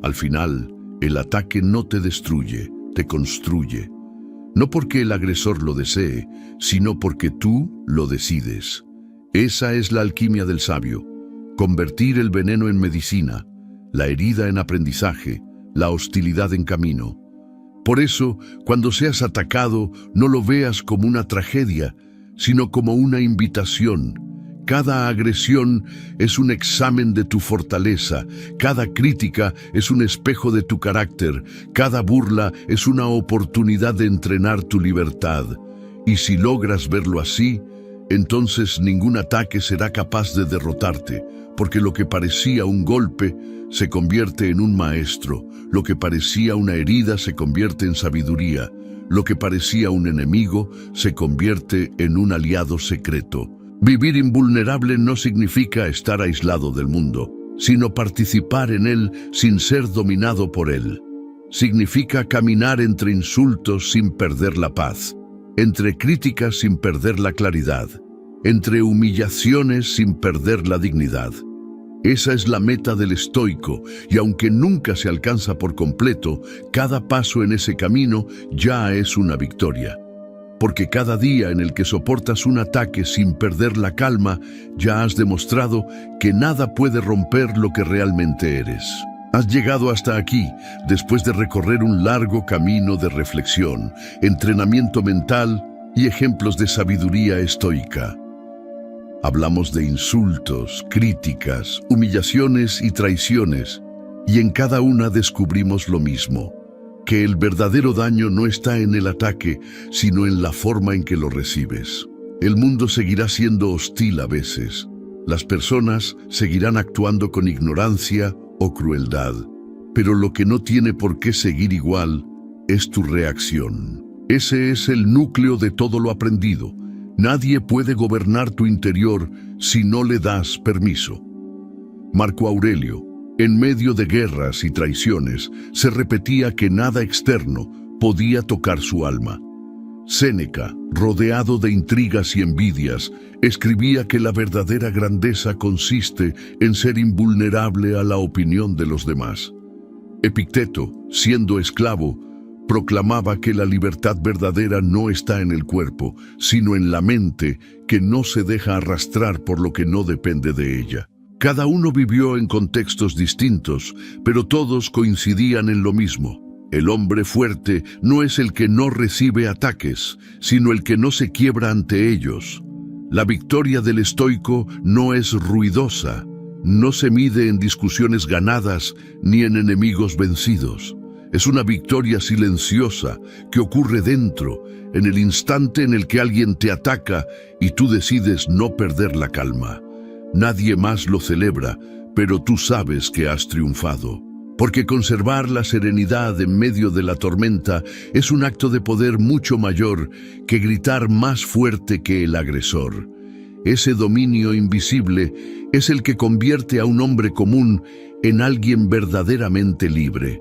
Al final, el ataque no te destruye, te construye. No porque el agresor lo desee, sino porque tú lo decides. Esa es la alquimia del sabio: convertir el veneno en medicina, la herida en aprendizaje, la hostilidad en camino. Por eso, cuando seas atacado, no lo veas como una tragedia, sino como una invitación. Cada agresión es un examen de tu fortaleza, cada crítica es un espejo de tu carácter, cada burla es una oportunidad de entrenar tu libertad. Y si logras verlo así, entonces ningún ataque será capaz de derrotarte, porque lo que parecía un golpe se convierte en un maestro, lo que parecía una herida se convierte en sabiduría, lo que parecía un enemigo se convierte en un aliado secreto. Vivir invulnerable no significa estar aislado del mundo, sino participar en él sin ser dominado por él. Significa caminar entre insultos sin perder la paz, entre críticas sin perder la claridad, entre humillaciones sin perder la dignidad. Esa es la meta del estoico, y aunque nunca se alcanza por completo, cada paso en ese camino ya es una victoria. Porque cada día en el que soportas un ataque sin perder la calma, ya has demostrado que nada puede romper lo que realmente eres. Has llegado hasta aquí, después de recorrer un largo camino de reflexión, entrenamiento mental y ejemplos de sabiduría estoica. Hablamos de insultos, críticas, humillaciones y traiciones, y en cada una descubrimos lo mismo, que el verdadero daño no está en el ataque, sino en la forma en que lo recibes. El mundo seguirá siendo hostil a veces. Las personas seguirán actuando con ignorancia o crueldad, pero lo que no tiene por qué seguir igual es tu reacción. Ese es el núcleo de todo lo aprendido. Nadie puede gobernar tu interior si no le das permiso. Marco Aurelio, en medio de guerras y traiciones, se repetía que nada externo podía tocar su alma. Séneca, rodeado de intrigas y envidias, escribía que la verdadera grandeza consiste en ser invulnerable a la opinión de los demás. Epicteto, siendo esclavo, proclamaba que la libertad verdadera no está en el cuerpo, sino en la mente, que no se deja arrastrar por lo que no depende de ella. Cada uno vivió en contextos distintos, pero todos coincidían en lo mismo. El hombre fuerte no es el que no recibe ataques, sino el que no se quiebra ante ellos. La victoria del estoico no es ruidosa, no se mide en discusiones ganadas ni en enemigos vencidos. Es una victoria silenciosa que ocurre dentro, en el instante en el que alguien te ataca y tú decides no perder la calma. Nadie más lo celebra, pero tú sabes que has triunfado. Porque conservar la serenidad en medio de la tormenta es un acto de poder mucho mayor que gritar más fuerte que el agresor. Ese dominio invisible es el que convierte a un hombre común en alguien verdaderamente libre.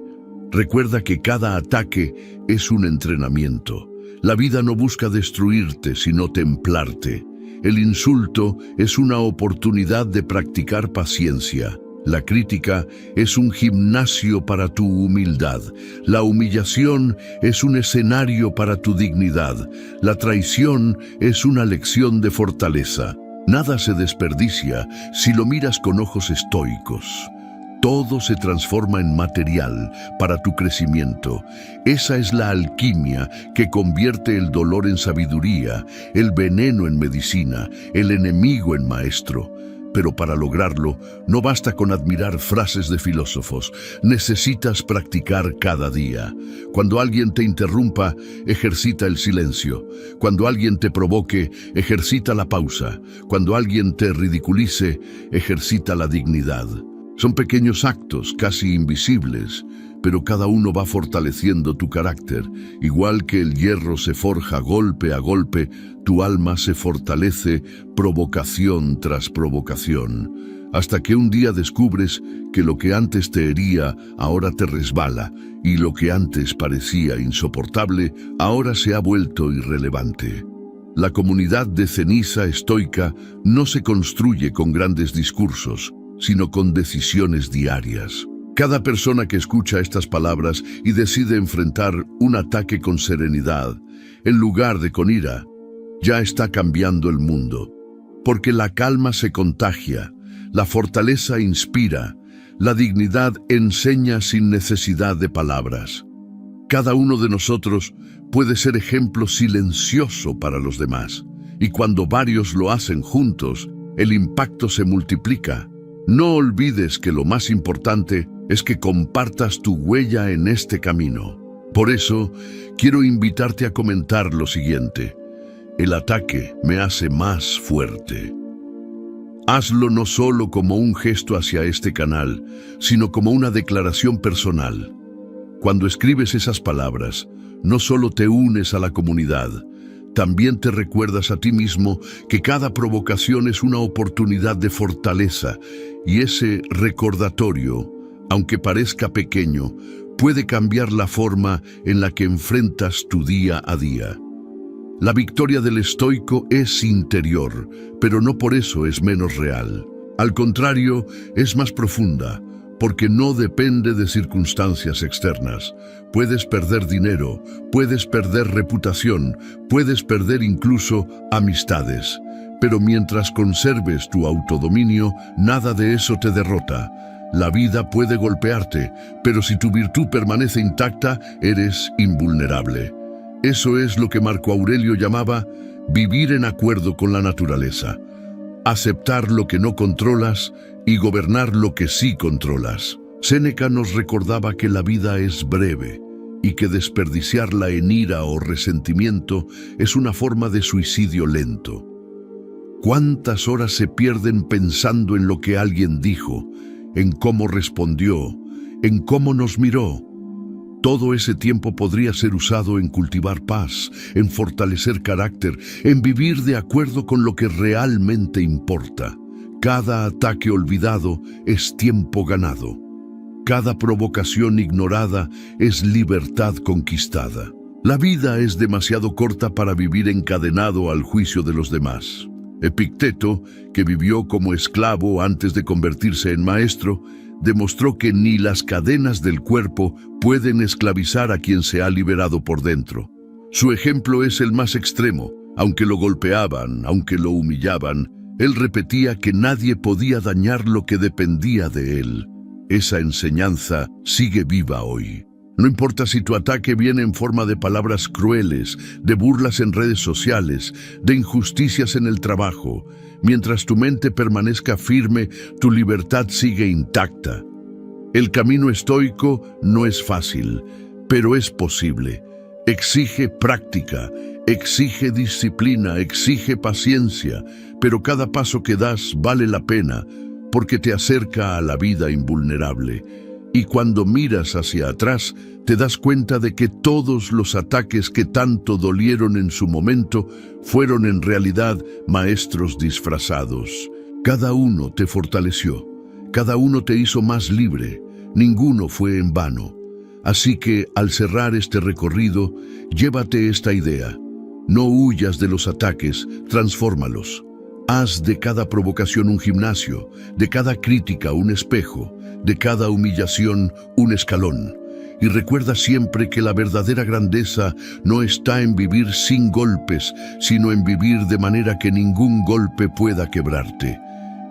Recuerda que cada ataque es un entrenamiento. La vida no busca destruirte, sino templarte. El insulto es una oportunidad de practicar paciencia. La crítica es un gimnasio para tu humildad. La humillación es un escenario para tu dignidad. La traición es una lección de fortaleza. Nada se desperdicia si lo miras con ojos estoicos. Todo se transforma en material para tu crecimiento. Esa es la alquimia que convierte el dolor en sabiduría, el veneno en medicina, el enemigo en maestro. Pero para lograrlo, no basta con admirar frases de filósofos. Necesitas practicar cada día. Cuando alguien te interrumpa, ejercita el silencio. Cuando alguien te provoque, ejercita la pausa. Cuando alguien te ridiculice, ejercita la dignidad. Son pequeños actos, casi invisibles, pero cada uno va fortaleciendo tu carácter. Igual que el hierro se forja golpe a golpe, tu alma se fortalece provocación tras provocación, hasta que un día descubres que lo que antes te hería ahora te resbala, y lo que antes parecía insoportable ahora se ha vuelto irrelevante. La comunidad de ceniza estoica no se construye con grandes discursos, sino con decisiones diarias. Cada persona que escucha estas palabras y decide enfrentar un ataque con serenidad, en lugar de con ira, ya está cambiando el mundo. Porque la calma se contagia, la fortaleza inspira, la dignidad enseña sin necesidad de palabras. Cada uno de nosotros puede ser ejemplo silencioso para los demás, y cuando varios lo hacen juntos, el impacto se multiplica. No olvides que lo más importante es que compartas tu huella en este camino. Por eso, quiero invitarte a comentar lo siguiente: el ataque me hace más fuerte. Hazlo no solo como un gesto hacia este canal, sino como una declaración personal. Cuando escribes esas palabras, no solo te unes a la comunidad, también te recuerdas a ti mismo que cada provocación es una oportunidad de fortaleza, y ese recordatorio, aunque parezca pequeño, puede cambiar la forma en la que enfrentas tu día a día. La victoria del estoico es interior, pero no por eso es menos real. Al contrario, es más profunda, porque no depende de circunstancias externas. Puedes perder dinero, puedes perder reputación, puedes perder incluso amistades. Pero mientras conserves tu autodominio, nada de eso te derrota. La vida puede golpearte, pero si tu virtud permanece intacta, eres invulnerable. Eso es lo que Marco Aurelio llamaba vivir en acuerdo con la naturaleza. Aceptar lo que no controlas y gobernar lo que sí controlas. Séneca nos recordaba que la vida es breve y que desperdiciarla en ira o resentimiento es una forma de suicidio lento. ¿Cuántas horas se pierden pensando en lo que alguien dijo, en cómo respondió, en cómo nos miró? Todo ese tiempo podría ser usado en cultivar paz, en fortalecer carácter, en vivir de acuerdo con lo que realmente importa. Cada ataque olvidado es tiempo ganado. Cada provocación ignorada es libertad conquistada. La vida es demasiado corta para vivir encadenado al juicio de los demás. Epicteto, que vivió como esclavo antes de convertirse en maestro, demostró que ni las cadenas del cuerpo pueden esclavizar a quien se ha liberado por dentro. Su ejemplo es el más extremo. Aunque lo golpeaban, aunque lo humillaban, él repetía que nadie podía dañar lo que dependía de él. Esa enseñanza sigue viva hoy. No importa si tu ataque viene en forma de palabras crueles, de burlas en redes sociales, de injusticias en el trabajo. Mientras tu mente permanezca firme, tu libertad sigue intacta. El camino estoico no es fácil, pero es posible. Exige práctica, exige disciplina, exige paciencia, pero cada paso que das vale la pena porque te acerca a la vida invulnerable. Y cuando miras hacia atrás, te das cuenta de que todos los ataques que tanto dolieron en su momento fueron en realidad maestros disfrazados. Cada uno te fortaleció, cada uno te hizo más libre, ninguno fue en vano. Así que, al cerrar este recorrido, llévate esta idea. No huyas de los ataques, transfórmalos. Haz de cada provocación un gimnasio, de cada crítica un espejo, de cada humillación un escalón. Y recuerda siempre que la verdadera grandeza no está en vivir sin golpes, sino en vivir de manera que ningún golpe pueda quebrarte.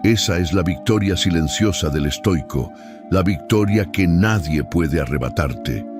Esa es la victoria silenciosa del estoico, la victoria que nadie puede arrebatarte.